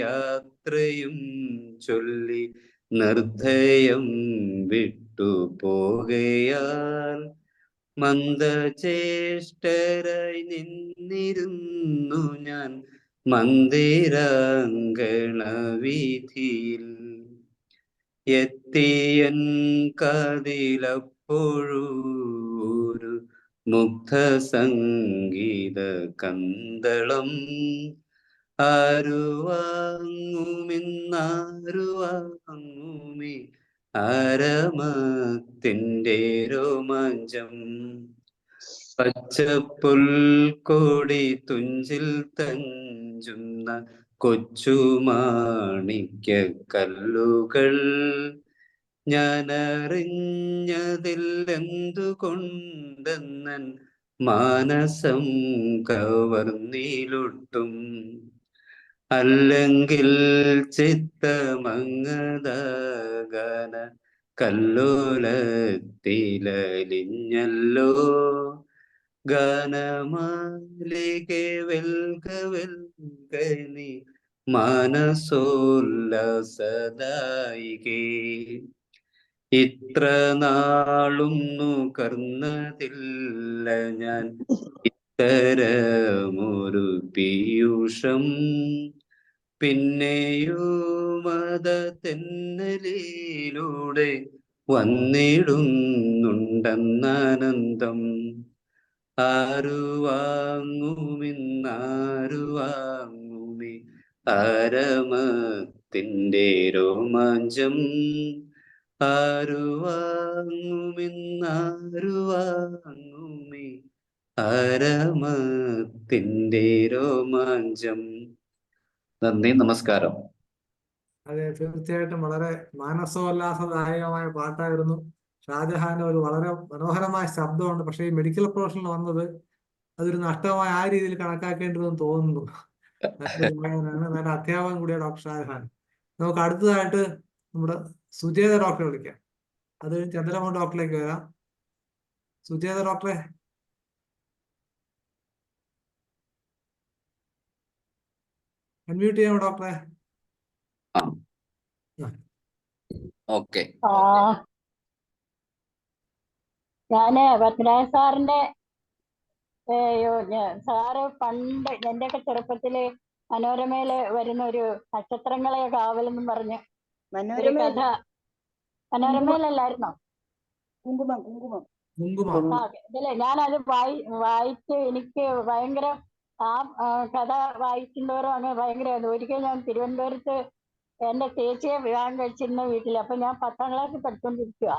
യാത്രയും ചൊല്ലി നിർദ്ധയം വിട്ടു പോകയാൽ മന്ദചേഷ്ടരായി നിന്നിരുന്നു ഞാൻ മന്ദിരാങ്കണ വീഥിയിൽ. എത്തിയൻ കാതിലപ്പോഴൊരു മുഗ്ധ സംഗീത കന്തളം. ആരു വാങ്ങുമിന്നാരു വാങ്ങുമി ആരമത്തിൻ്റെ രോമാഞ്ചം. പച്ചപ്പുൽക്കൊടി തുഞ്ചിൽ തഞ്ചുന്ന കൊച്ചുമാണിക്യ കല്ലുകൾ ഞാനറിഞ്ഞതില്ലെന്തുകൊണ്ടെന്നൻ മാനസം കവർന്നിലൊട്ടും. അല്ലെങ്കിൽ ചിത്തമങ്ങതാകാന കല്ലോലത്തിലലിഞ്ഞല്ലോ. ഗാനമാലികെ വെൽക വെൽകനി മാനസോല്ലാസദായികേ. ഇത്ര നാളും നുകർന്നതില്ല ഞാൻ ഇത്തരമൊരു പീയൂഷം. പിന്നെയുമത തെന്നലിലൂടെ വന്നിടുന്നുണ്ടെന്നാനന്ദം. ആരു വാങ്ങുമിന്നാരു വാങ്ങുമി ആരമത്തിൻ്റെ രോമാഞ്ചം. ആരു വാങ്ങുമിന്നാരു വാങ്ങുമി ആരമത്തിൻ്റെ രോമാഞ്ചം. നന്ദി, നമസ്കാരം. അതെ, തീർച്ചയായിട്ടും വളരെ മാനസോല്ലാസദായകമായ പാട്ടായിരുന്നു. ഷാജഹാന് ഒരു വളരെ മനോഹരമായ ശബ്ദമുണ്ട്. പക്ഷേ ഈ മെഡിക്കൽ പ്രൊഫഷനിൽ വന്നത് അതൊരു നഷ്ടമായി ആ രീതിയിൽ കണക്കാക്കേണ്ടതെന്ന് തോന്നുന്നു. നല്ലൊരു ഗായകനാണ്, നല്ല അധ്യാപകൻ കൂടിയാണ് ഡോക്ടർ ഷാജഹാൻ. നമുക്ക് അടുത്തതായിട്ട് നമ്മുടെ സുജേത ഡോക്ടറെ വിളിക്കാം. അത് ചന്ദ്രമോഹൻ ഡോക്ടറിലേക്ക് വരാം. സുജേത ഡോക്ടറെ, അൺമ്യൂട്ട് ചെയ്യാമോ ഡോക്ടറെ? ഓക്കെ. ഞാന് പത്മനാഭ സാറിന്റെ സാറ് പണ്ട് എന്റെയൊക്കെ ചെറുപ്പത്തില് മനോരമയില് വരുന്ന ഒരു നക്ഷത്രങ്ങളെ കാവലെന്നും പറഞ്ഞ് ഒരു കഥ. മനോരമയിലല്ലായിരുന്നോ? കുങ്കുമം കുങ്കുമം ഇതില് ഞാനത് വായിച്ച് എനിക്ക് ഭയങ്കര ആ കഥ വായിക്കുന്നവരും അങ്ങനെ ഭയങ്കരമായിരുന്നു. ഒരിക്കൽ ഞാൻ തിരുവനന്തപുരത്ത് എന്റെ ചേച്ചിയെ വിവാഹം കഴിച്ചിരുന്ന വീട്ടിൽ, അപ്പൊ ഞാൻ 10ാം ക്ലാസ്സിൽ പഠിച്ചുകൊണ്ടിരിക്കുക.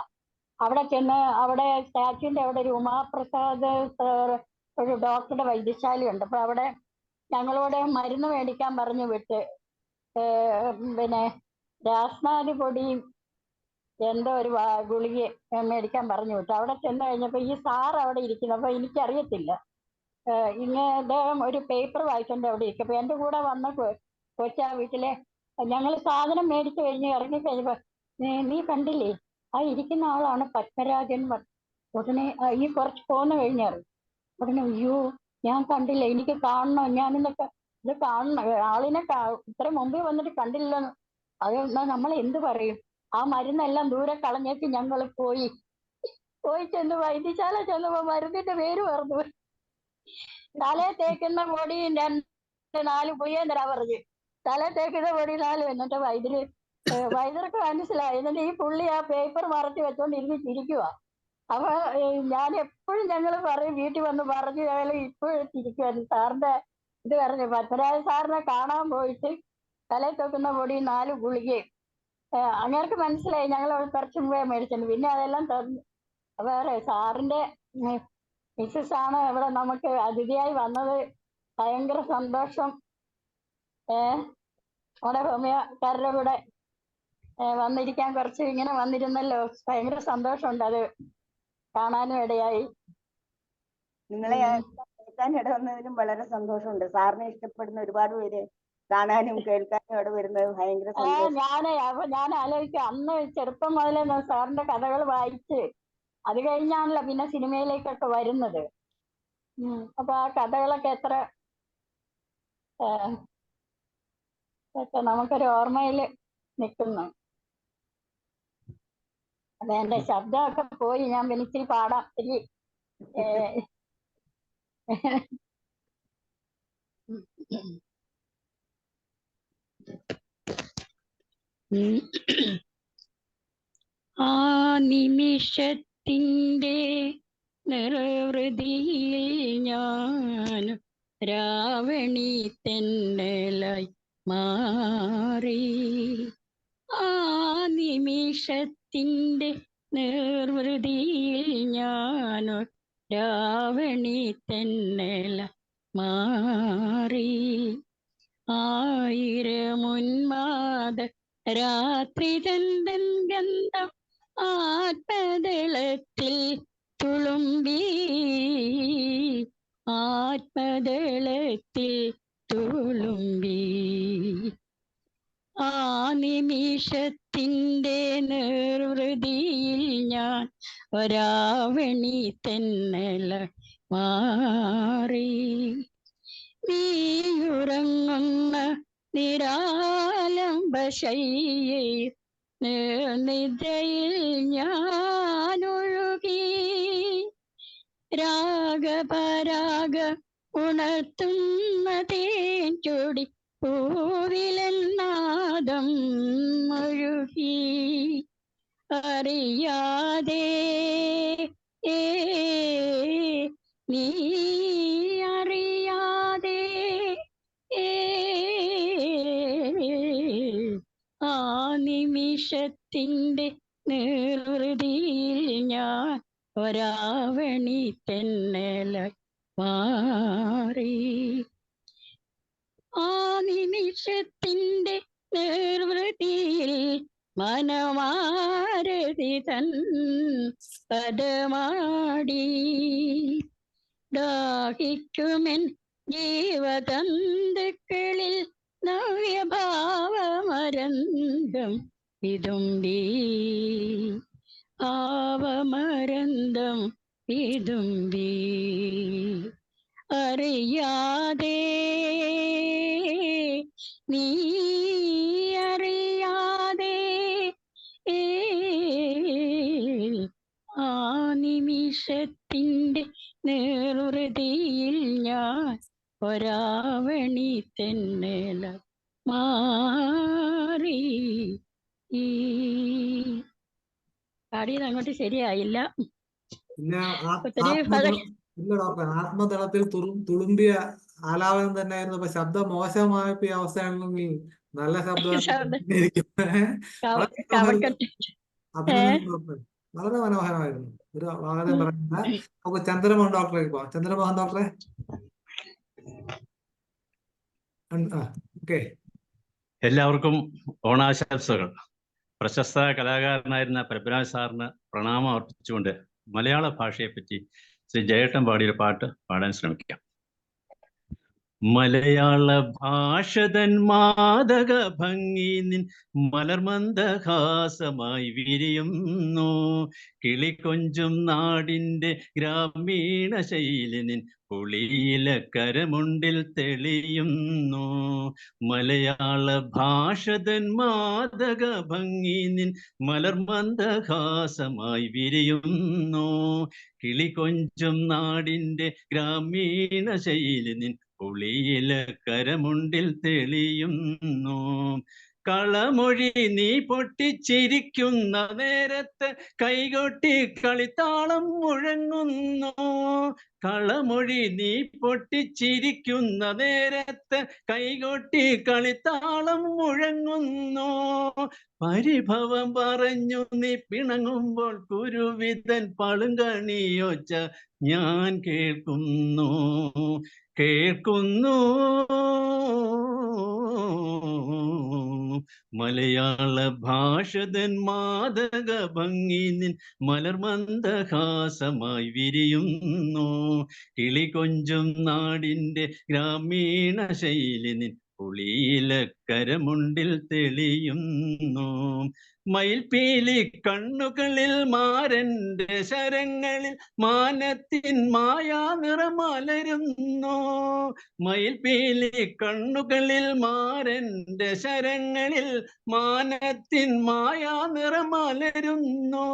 അവിടെ ചെന്ന് അവിടെ സ്റ്റാച്യൂന്റെ അവിടെ ഒരു ഉമാപ്രസാദ് ഒരു ഡോക്ടറുടെ വൈദ്യശാലയുണ്ട്. അപ്പൊ അവിടെ ഞങ്ങളോട് മരുന്ന് മേടിക്കാൻ പറഞ്ഞു വിട്ട്, പിന്നെ രാസ്നാദി പൊടിയും എന്തോ ഒരു ഗുളിക മേടിക്കാൻ പറഞ്ഞു വിട്ടു. അവിടെ ചെന്ന് കഴിഞ്ഞപ്പോ ഈ സാർ അവിടെ ഇരിക്കുന്നു. അപ്പൊ എനിക്കറിയത്തില്ല, ഇദ്ദേഹം ഒരു പേപ്പർ വായിച്ചോണ്ട് അവിടെ ഇരിക്കും. അപ്പൊ എന്റെ കൂടെ വന്ന കൊച്ചാ വീട്ടിലെ ഞങ്ങൾ സാധനം മേടിച്ചു കഴിഞ്ഞ് ഇറങ്ങി കഴിഞ്ഞപ്പോ നീ കണ്ടില്ലേ, ആ ഇരിക്കുന്ന ആളാണ് പത്മരാജൻ ഉടനെ ഈ കുറച്ച് പോന്ന് കഴിഞ്ഞാറ് ഉടനെ അയ്യോ ഞാൻ കണ്ടില്ല, എനിക്ക് കാണണം, ഞാനിന്നൊക്കെ ഇത് കാണണം, ആളിനെ ഇത്ര മുമ്പിൽ വന്നിട്ട് കണ്ടില്ലെന്ന്. അത് നമ്മൾ എന്ത് പറയും? ആ മരുന്നെല്ലാം ദൂരെ കളഞ്ഞേക്ക് ഞങ്ങൾ പോയി ചെന്ന് വൈദ്യശാല ചെന്നപ്പോ മരുന്നിന്റെ പേര് മറന്നു. തലേ തേക്കുന്ന പൊടി 4 പുയ്യന്തരാ പറഞ്ഞു. തലേ തേക്കുന്ന പൊടി 4. എന്നിട്ട് വൈദ്യർക്ക് മനസ്സിലായി. എന്നിട്ട് ഈ പുള്ളി ആ പേപ്പർ മറച്ച് വെച്ചോണ്ട് ഇരുന്ന് ചിരിക്കുക. അപ്പൊ ഞാൻ എപ്പോഴും ഞങ്ങൾ പറയും, വീട്ടിൽ വന്ന് പറഞ്ഞു ഞങ്ങൾ ഇപ്പോഴും ചിരിക്കുമായിരുന്നു. സാറിന്റെ ഇത് പറഞ്ഞു, പത്മരാജ സാറിനെ കാണാൻ പോയിട്ട് തലേ തേക്കുന്ന പൊടി 4 ഗുളികയും അങ്ങേർക്ക് മനസ്സിലായി. ഞങ്ങൾ കുറച്ച് മുമ്പേ മേടിച്ചിട്ടുണ്ട്. പിന്നെ അതെല്ലാം തന്നു. വേറെ സാറിന്റെ മിസ്സസ് ആണ് ഇവിടെ നമുക്ക് അതിഥിയായി വന്നത്. ഭയങ്കര സന്തോഷം. നമ്മുടെ ഹോമിയോക്കാരുടെ കൂടെ വന്നിരിക്കാൻ കുറച്ച് ഇങ്ങനെ വന്നിരുന്നല്ലോ, ഭയങ്കര സന്തോഷമുണ്ട്. അത് കാണാനും ഇടയായി. നിങ്ങളെ കേൾക്കാൻ ഇട വന്നതിലും വളരെ സന്തോഷമുണ്ട്. സാറിനെ ഇഷ്ടപ്പെടുന്ന ഒരുപാട് പേര് കാണാനും കേൾക്കാനും ഇവിടെ വരുന്നത് ഭയങ്കര സന്തോഷം. ഞാൻ ആലോചിക്കും, അന്ന് ചെറുപ്പം മുതലേ സാറിന്റെ കഥകൾ വായിച്ച് അത് കഴിഞ്ഞാണല്ലോ പിന്നെ സിനിമയിലേക്കൊക്കെ വരുന്നത്. അപ്പൊ ആ കഥകളൊക്കെ എത്ര നമുക്കൊരു ഓർമ്മയിൽ നിൽക്കുന്നു. അതെ, എന്റെ ശബ്ദമൊക്കെ പോയി. ഞാൻ പിന്നെ ഇച്ചിരി പാടാം. ആ നിമിഷത്തിൻ്റെ നിർവൃതിയിൽ ഞാൻ രാവണി തെന്നലായി മാറി. ആ നിമിഷത്തിൻ്റെ നിർവൃതിയിൽ ഞാൻ രാവണി തെന്നലായി മാറി. 1000 ഉന്മാദ രാത്രി തന്തൻ ഗന്ധം ആത്മദളത്തിൽ തുളുമ്പി. ആത്മദളത്തിൽ തുളുമ്പി. ആ നിമിഷത്തിൻ്റെ നിർവൃതിയിൽ ഞാൻ ഒരാവണി തെന്നല മാറി. നീയുറങ്ങുന്ന നിരാലംബശയ്യയിൽ നിദ്രയിൽ ഞാനൊഴുകി. രാഗപരാഗ ഉണർത്തുന്ന തേൻചൊടി പൂവിലെന്നാദം ഒഴുകി. അറിയാതെ നീ അറിയാതെ ആ നിമിഷത്തിൻ്റെ നിർവൃതിയിൽ ഞാൻ ഒരാവണി തെന്നലായി മാറി. ആ നിമിഷത്തിൻ്റെ നിർവൃതിയിൽ മനമാരതി തൻ പദമാടി. ദാഹിക്കുമെൻ ജീവതന്തുക്കളിൽ നവ്യഭാവമരന്തം വിതുമ്പി. ഭാവമരന്തം വിതുമ്പി. അറിയാതെ നീ അറിയാതെ ആ നിമിഷത്തിൻ്റെ നിർവൃതിയിൽ ഞാൻ ഒരാവണി തെന്നല മാറി. പാടിയത് അങ്ങോട്ട് ശരിയായില്ല. പിന്നെ ഒത്തിരി ഇല്ല ഡോക്ടർ, ആത്മതലത്തിൽ തുളുമ്പിയ ആലാപനം തന്നെയായിരുന്നു. അപ്പൊ ശബ്ദം മോശമായപ്പോ ഈ അവസ്ഥയാണെങ്കിൽ നല്ല ശബ്ദം വളരെ മനോഹരമായിരുന്നു. ഒരു വളരെ പറയുന്ന നമുക്ക് ചന്ദ്രമോഹൻ ഡോക്ടറേക്ക് പോവാം. ചന്ദ്രമോഹൻ ഡോക്ടറെ. ഓക്കെ, എല്ലാവർക്കും ഓണാശംസകൾ. പ്രശസ്ത കലാകാരനായിരുന്ന പത്മരാജൻ സാറിന് പ്രണാമം അർപ്പിച്ചുകൊണ്ട് മലയാള ഭാഷയെപ്പറ്റി ശ്രീ ജയേട്ടൻ പാടിയൊരു പാട്ട് പാടാൻ ശ്രമിക്കാം. മലയാള ഭാഷതൻ മാദക ഭംഗി നിൻ മലർമന്ദഹാസമായി വിരിയുന്നു. കിളികൊഞ്ചും നാടിൻ്റെ ഗ്രാമീണ ശൈലി നിൻ പുളിയിലക്കരമുണ്ടിൽ തെളിയുന്നു. മലയാള ഭാഷതൻ മാദക ഭംഗി നിൻ മലർമന്ദഹാസമായി വിരിയുന്നു. കിളികൊഞ്ചും നാടിൻ്റെ ഗ്രാമീണ ശൈലി നിൻ പുളിയിലക്കരമുണ്ടിൽ തെളിയുന്നു. കളമൊഴി നീ പൊട്ടിച്ചിരിക്കുന്ന നേരത്ത് കൈകൊട്ടി കളിത്താളം മുഴങ്ങുന്നു. കളമൊഴി നീ പൊട്ടിച്ചിരിക്കുന്ന നേരത്ത് കൈകൊട്ടി കളിത്താളം മുഴങ്ങുന്നു. പരിഭവം പറഞ്ഞു നീ പിണങ്ങുമ്പോൾ കുരുവിതൻ പളുങ്കണിയൊച്ച ഞാൻ കേൾക്കുന്നു. മലയാള ഭാഷതൻ മാദക ഭംഗി നിൻ മലർമന്ദഹാസമായി വിരിയുന്നു. കിളികൊഞ്ചും നാടിൻ്റെ ഗ്രാമീണ ശൈലി നിൻ പുളിയിലക്കരമുണ്ടിൽ തെളിയുന്നു. മയിൽപീലി കണ്ണുകളിൽ മാരന്റെ ശരങ്ങളിൽ മാനത്തിൻ മായാ നിറമലരുന്നു. മയിൽപീലി കണ്ണുകളിൽ മാരന്റെ ശരങ്ങളിൽ മാനത്തിൻ മായാ നിറമലരുന്നു.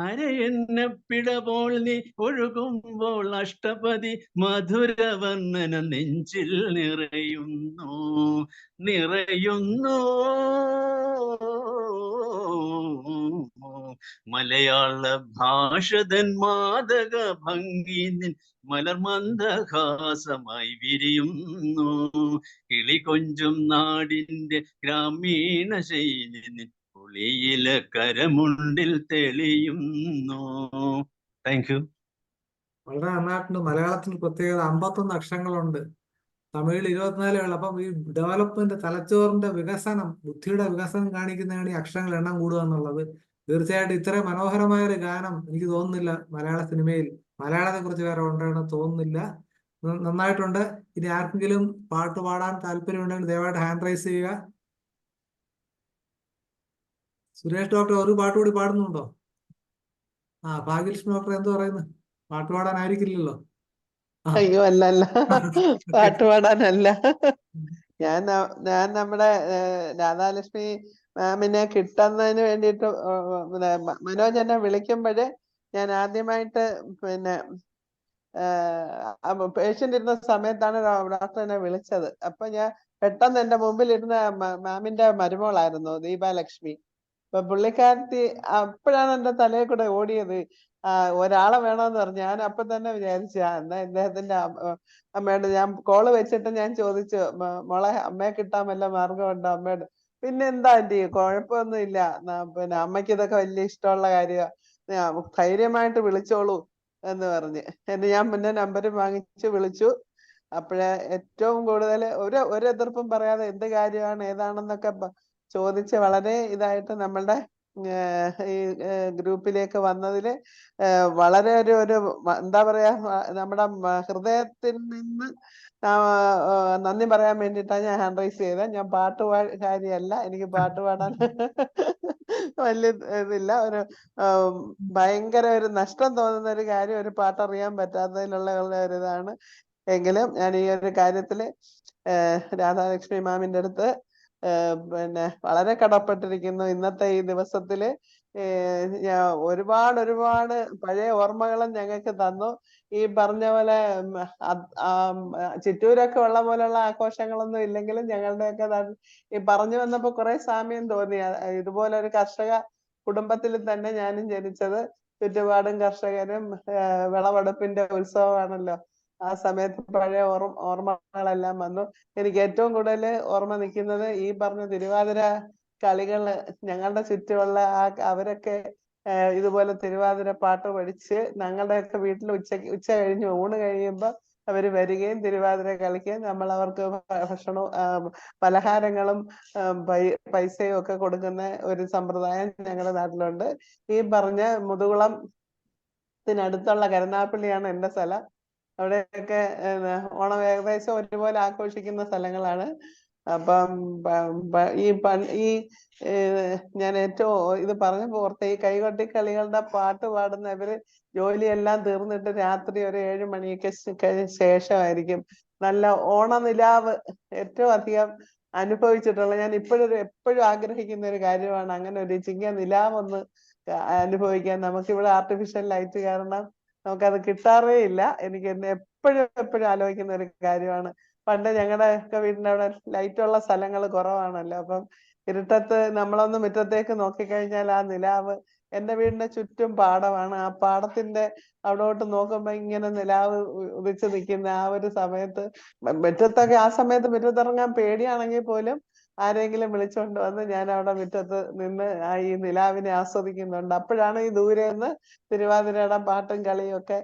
അരയെന്ന പിടപോൾ നീ ഒഴുകുമ്പോൾ അഷ്ടപതി മധുരവർണ്ണന നെഞ്ചിൽ നിറയുന്നു. മലയാള ഭാഷതൻ മാദക ഭംഗി നിൻ മലർമന്ദഹാസമായി വിരിയുന്നു. കിളികൊഞ്ചും നാടിൻ്റെ ഗ്രാമീണ ശൈലി നിൻ പുളിയിലക്കരമുണ്ടിൽ തെളിയുന്നു. Thank you. വളരെ നന്നായിട്ടുണ്ട്. മലയാളത്തിൽ പ്രത്യേകത 51 അക്ഷരങ്ങളുണ്ട്, തമിഴിൽ 24 ഉള്ളു. അപ്പം ഈ ഡെവലപ്മെന്റ്, തലച്ചോറിന്റെ വികസനം, ബുദ്ധിയുടെ വികസനം കാണിക്കുന്നതാണ് ഈ അക്ഷരങ്ങൾ എണ്ണം കൂടുക എന്നുള്ളത്. തീർച്ചയായിട്ടും ഇത്രയും മനോഹരമായ ഒരു ഗാനം എനിക്ക് തോന്നുന്നില്ല മലയാള സിനിമയിൽ മലയാളത്തെ കുറിച്ച് വേറെ ഉണ്ടെന്ന് തോന്നുന്നില്ല. നന്നായിട്ടുണ്ട്. ഇനി ആർക്കെങ്കിലും പാട്ട് പാടാൻ താല്പര്യമുണ്ടെങ്കിൽ ദയവായിട്ട് ഹാൻഡ് റൈസ് ചെയ്യുക. സുരേഷ് ഡോക്ടർ ഒരു പാട്ട് കൂടി പാടുന്നുണ്ടോ? ഭാഗ്യലക്ഷ്മി ഡോക്ടർ എന്ത് പറയുന്നു? പാട്ട് പാടാനായിരിക്കില്ലല്ലോ? അയ്യോ, അല്ല പാട്ട് പാടാനല്ല. ഞാൻ നമ്മുടെ രാധാലക്ഷ്മി മാമിനെ കിട്ടുന്നതിന് വേണ്ടിയിട്ട് മനോജ് എന്നെ വിളിക്കുമ്പോഴേ ഞാൻ ആദ്യമായിട്ട് പേഷ്യന്റ് ഇരുന്ന സമയത്താണ് ഡോക്ടർ എന്നെ വിളിച്ചത്. അപ്പൊ ഞാൻ പെട്ടെന്ന് എന്റെ മുമ്പിൽ ഇരുന്ന മാമിന്റെ മരുമോളായിരുന്നു ദീപാലക്ഷ്മി. അപ്പൊ പുള്ളിക്കാരത്തി അപ്പോഴാണ് എന്റെ തലയിൽ കൂടെ ഓടിയത്. ഒരാളെ വേണമെന്ന് പറഞ്ഞു. ഞാൻ അപ്പൊ തന്നെ വിചാരിച്ചു എന്നാ ഇദ്ദേഹത്തിന്റെ അമ്മയോട് ഞാൻ കോള് വെച്ചിട്ട് ഞാൻ ചോദിച്ചു, മോളെ അമ്മയെ കിട്ടാൻ വല്ല മാർഗമുണ്ടോ അമ്മയോട്? പിന്നെ എന്താ ആന്റി, കുഴപ്പമൊന്നും ഇല്ല, അമ്മയ്ക്ക് ഇതൊക്കെ വലിയ ഇഷ്ടമുള്ള കാര്യമാണ്, ധൈര്യമായിട്ട് വിളിച്ചോളൂ എന്ന് പറഞ്ഞ് ഞാൻ മുന്നേ നമ്പർ വാങ്ങിച്ച് വിളിച്ചു. അപ്പോഴേ ഏറ്റവും കൂടുതൽ ഒരു എതിർപ്പും പറയാതെ എന്ത് കാര്യമാണ് ഏതാണെന്നൊക്കെ ചോദിച്ച് വളരെ ഇതായിട്ട് നമ്മളുടെ ഈ ഗ്രൂപ്പിലേക്ക് വന്നതില് വളരെ ഒരു എന്താ പറയാ, നമ്മുടെ ഹൃദയത്തിൽ നിന്ന് നന്ദി പറയാൻ വേണ്ടിയിട്ടാണ് ഞാൻ ഹാൻഡ് റൈസ് ചെയ്തത്. ഞാൻ പാട്ടുകാരിയല്ല, എനിക്ക് പാട്ട് പാടാൻ വലിയ ഇതില്ല. ഒരു ഭയങ്കര ഒരു നഷ്ടം തോന്നുന്ന ഒരു കാര്യം ഒരു പാട്ടറിയാൻ പറ്റാത്തതിലുള്ള ഒരു ഇതാണ്. എങ്കിലും ഞാൻ ഈ ഒരു കാര്യത്തില് രാധാലക്ഷ്മി മാമിന്റെ അടുത്ത് വളരെ കടപ്പെട്ടിരിക്കുന്നു. ഇന്നത്തെ ഈ ദിവസത്തില് ഒരുപാട് പഴയ ഓർമ്മകളും ഞങ്ങൾക്ക് തന്നു. ഈ പറഞ്ഞ പോലെ ചിറ്റൂരൊക്കെ ഉള്ള പോലെയുള്ള ആഘോഷങ്ങളൊന്നും ഇല്ലെങ്കിലും ഞങ്ങളുടെയൊക്കെ ഈ പറഞ്ഞു വന്നപ്പോ കുറെ സാമ്യം തോന്നി. ഇതുപോലെ ഒരു കർഷക കുടുംബത്തിൽ തന്നെ ഞാനും ജനിച്ചത്. ചുറ്റുപാടും കർഷകരും വിളവെടുപ്പിന്റെ ഉത്സവമാണല്ലോ. ആ സമയത്ത് പഴയ ഓർമ്മകളെല്ലാം വന്നു. എനിക്ക് ഏറ്റവും കൂടുതൽ ഓർമ്മ നിൽക്കുന്നത് ഈ പറഞ്ഞ തിരുവാതിര കളികള്. ഞങ്ങളുടെ ചുറ്റുമുള്ള അവരൊക്കെ ഇതുപോലെ തിരുവാതിര പാട്ട് പഠിച്ച് ഞങ്ങളുടെയൊക്കെ വീട്ടിൽ ഉച്ച കഴിഞ്ഞ് ഊണ് കഴിയുമ്പോൾ അവര് വരികയും തിരുവാതിര കളിക്കുകയും നമ്മൾ അവർക്ക് ഭക്ഷണവും പലഹാരങ്ങളും പൈസയും ഒക്കെ കൊടുക്കുന്ന ഒരു സമ്പ്രദായം ഞങ്ങളുടെ നാട്ടിലുണ്ട്. ഈ പറഞ്ഞ മുതുകുളത്തിനടുത്തുള്ള കരുനാഗപ്പള്ളിയാണ് എൻ്റെ സ്ഥലം. അവിടെയൊക്കെ ഓണം ഏകദേശം ഒരുപോലെ ആഘോഷിക്കുന്ന സ്ഥലങ്ങളാണ്. അപ്പം ഞാൻ ഏറ്റവും ഇത് പറഞ്ഞപ്പോ ഓർത്ത ഈ കൈകൊട്ടി കളികളുടെ പാട്ട് പാടുന്ന ഇവര് ജോലിയെല്ലാം തീർന്നിട്ട് രാത്രി ഒരു 7 മണിയൊക്കെ ശേഷമായിരിക്കും നല്ല ഓണനിലാവ് ഏറ്റവും അധികം അനുഭവിച്ചിട്ടുള്ള. ഞാൻ എപ്പോഴും ആഗ്രഹിക്കുന്ന ഒരു കാര്യമാണ് അങ്ങനെ ഒരു ചിങ്ങ നിലാവൊന്ന് അനുഭവിക്കാൻ. നമുക്കിവിടെ ആർട്ടിഫിഷ്യൽ ലൈറ്റ് കാരണം നമുക്കത് കിട്ടാറേ ഇല്ല. എനിക്ക് എന്നെ എപ്പോഴും ആലോചിക്കുന്ന ഒരു കാര്യമാണ്. പണ്ട് ഞങ്ങളുടെ ഒക്കെ വീടിന്റെ അവിടെ ലൈറ്റ് ഉള്ള സ്ഥലങ്ങൾ കുറവാണല്ലോ. അപ്പം ഇരുട്ടത്ത് നമ്മളൊന്ന് മുറ്റത്തേക്ക് നോക്കിക്കഴിഞ്ഞാൽ ആ നിലാവ്, എന്റെ വീടിന്റെ ചുറ്റും പാടമാണ്, ആ പാടത്തിന്റെ അവിടോട്ട് നോക്കുമ്പോ ഇങ്ങനെ നിലാവ് ഉദിച്ചു നിൽക്കുന്ന ആ ഒരു സമയത്ത് മുറ്റത്തൊക്കെ ആ സമയത്ത് മുറ്റത്തിറങ്ങാൻ പേടിയാണെങ്കിൽ പോലും ആരെങ്കിലും വിളിച്ചോണ്ട് വന്ന് ഞാൻ അവിടെ മുറ്റത്ത് നിന്ന് ഈ നിലാവിനെ ആസ്വദിക്കുന്നുണ്ട്. അപ്പോഴാണ് ഈ ദൂരെ നിന്ന് തിരുവാതിരയുടെ പാട്ടും കളിയും ഒക്കെ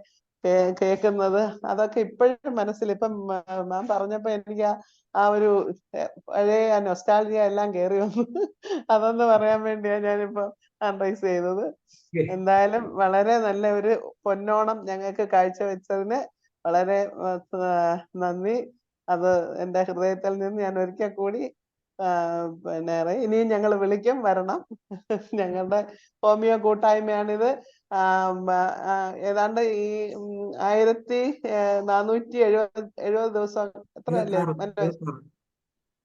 കേൾക്കുന്നത്. അതൊക്കെ ഇപ്പോഴും മനസ്സിൽ ഇപ്പം മാം പറഞ്ഞപ്പോ എനിക്ക് ആ ഒരു പഴയ നൊസ്റ്റാൾജിയ എല്ലാം കേറി വന്നു. അതൊന്ന് പറയാൻ വേണ്ടിയാ ഞാനിപ്പോ അൺറൈസ് ചെയ്തത്. എന്തായാലും വളരെ നല്ല ഒരു പൊന്നോണം ഞങ്ങൾക്ക് കാഴ്ചവെച്ചതിന് വളരെ നന്ദി. അത് എന്റെ ഹൃദയത്തിൽ നിന്ന് ഞാൻ ഒരിക്കൽ കൂടി ഇനിയും ഞങ്ങൾ വിളിക്കും, വരണം. ഞങ്ങളുടെ ഹോമിയോ കൂട്ടായ്മയാണിത്. ഏതാണ്ട് ഈ 1470 ദിവസം എത്രയല്ലേ?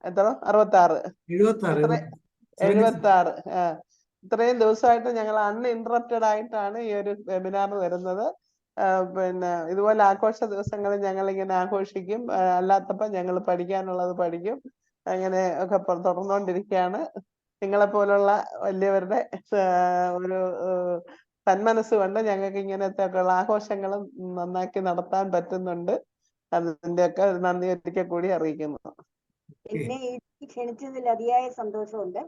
എത്ര 66 76 ഇത്രയും ദിവസമായിട്ട് ഞങ്ങൾ അൺഇൻറ്ററപ്റ്റഡ് ആയിട്ടാണ് ഈ ഒരു വെബിനാർ വരുന്നത്. ഇതുപോലെ ആഘോഷ ദിവസങ്ങളിൽ ഞങ്ങൾ ഇങ്ങനെ ആഘോഷിക്കും, അല്ലാത്തപ്പോ ഞങ്ങൾ പഠിക്കാനുള്ളത് പഠിക്കും. അങ്ങനെ ഒക്കെ തുടർന്നുകൊണ്ടിരിക്കുകയാണ്. നിങ്ങളെപ്പോലുള്ള വലിയവരുടെ ഒരു സന്മനസ് കൊണ്ട് ഞങ്ങൾക്ക് ഇങ്ങനത്തെ ഒക്കെയുള്ള ആഘോഷങ്ങളും നന്നാക്കി നടത്താൻ പറ്റുന്നുണ്ട്. അതിന്റെയൊക്കെ നന്ദി ഒരിക്കൽ കൂടി അറിയിക്കുന്നു. എന്നെ ക്ഷണിച്ചതിൽ അതിയായ സന്തോഷമുണ്ട്.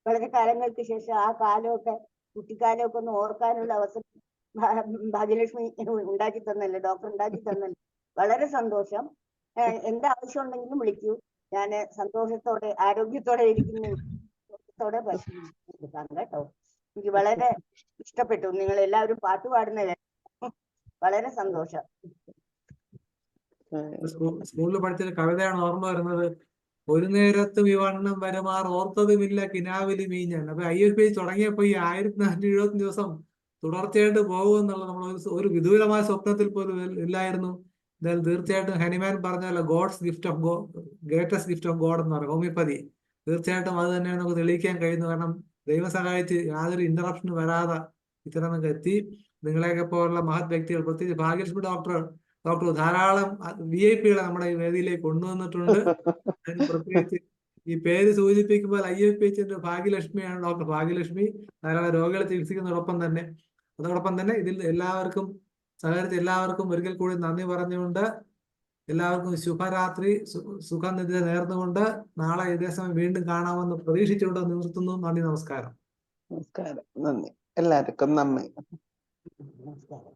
വളരെ കാലങ്ങൾക്ക് ശേഷം ആ കാലമൊക്കെ കുട്ടിക്കാലമൊക്കെ ഒന്ന് ഓർക്കാനുള്ള അവസരം ഭാഗ്യലക്ഷ്മി ഉണ്ടാക്കി തന്നല്ലേ, ഡോക്ടർ ഉണ്ടാക്കി തന്നല്ലേ. വളരെ സന്തോഷം. എന്താവശ്യം ഉണ്ടെങ്കിലും വിളിക്കൂ. ഞാൻ സന്തോഷത്തോടെ ആരോഗ്യത്തോടെ ഇരിക്കുന്ന എടുക്കാം കേട്ടോ. എനിക്ക് വളരെ ഇഷ്ടപ്പെട്ടു. നിങ്ങൾ എല്ലാവരും പാട്ട് പാടുന്നത് വളരെ സന്തോഷം. സ്കൂളിൽ പഠിച്ചൊരു കവിതയാണ് ഓർമ്മ വരുന്നത്. ഒരു നേരത്ത് വിവണ്ണം വരമാർ ഓർത്തതുമില്ല കിനാവില് മീഞ്ഞാൻ. അപ്പൊ IFPH തുടങ്ങിയപ്പോ ഈ 1470 ദിവസം തുടർച്ചയായിട്ട് പോകുമെന്നുള്ള നമ്മൾ ഒരു വിദൂരമായ സ്വപ്നത്തിൽ പോലും ഇല്ലായിരുന്നു. എന്തായാലും തീർച്ചയായിട്ടും ഹനുമാൻ പറഞ്ഞല്ലോ, God's gift of greatest gift of God എന്ന് പറയും ഹോമിയോപ്പതി. തീർച്ചയായിട്ടും അത് തന്നെയാണ് നമുക്ക് തെളിയിക്കാൻ കഴിയുന്നത്. കാരണം ദൈവം സഹായിച്ച് യാതൊരു ഇന്ററപ്ഷനും വരാതെ ഇത്ര നമുക്ക് എത്തി. നിങ്ങളെയൊക്കെ പോലുള്ള മഹത് വ്യക്തികൾ, പ്രത്യേകിച്ച് ഭാഗ്യലക്ഷ്മി ഡോക്ടർ ധാരാളം VIP-കളെ നമ്മുടെ ഈ വേദിയിലേക്ക് കൊണ്ടുവന്നിട്ടുണ്ട്. അതിന് പ്രത്യേകിച്ച് ഈ പേര് സൂചിപ്പിക്കുമ്പോൾ IFPHന്റെ ഭാഗ്യലക്ഷ്മിയാണ് ഡോക്ടർ ഭാഗ്യലക്ഷ്മി. ധാരാളം രോഗികളെ ചികിത്സിക്കുന്നതോടൊപ്പം തന്നെ ഇതിൽ എല്ലാവർക്കും സഹകരിച്ച എല്ലാവർക്കും ഒരിക്കൽ കൂടി നന്ദി പറഞ്ഞുകൊണ്ട് എല്ലാവർക്കും ശുഭരാത്രി, സുഖനിദ്ര നേർന്നുകൊണ്ട് നാളെ ഇതേ സമയം വീണ്ടും കാണാമെന്ന് പ്രതീക്ഷിച്ചുകൊണ്ട് നിർത്തുന്നു. നന്ദി, നമസ്കാരം. നമസ്കാരം, നന്ദി, എല്ലാവർക്കും നന്ദി. നമസ്കാരം.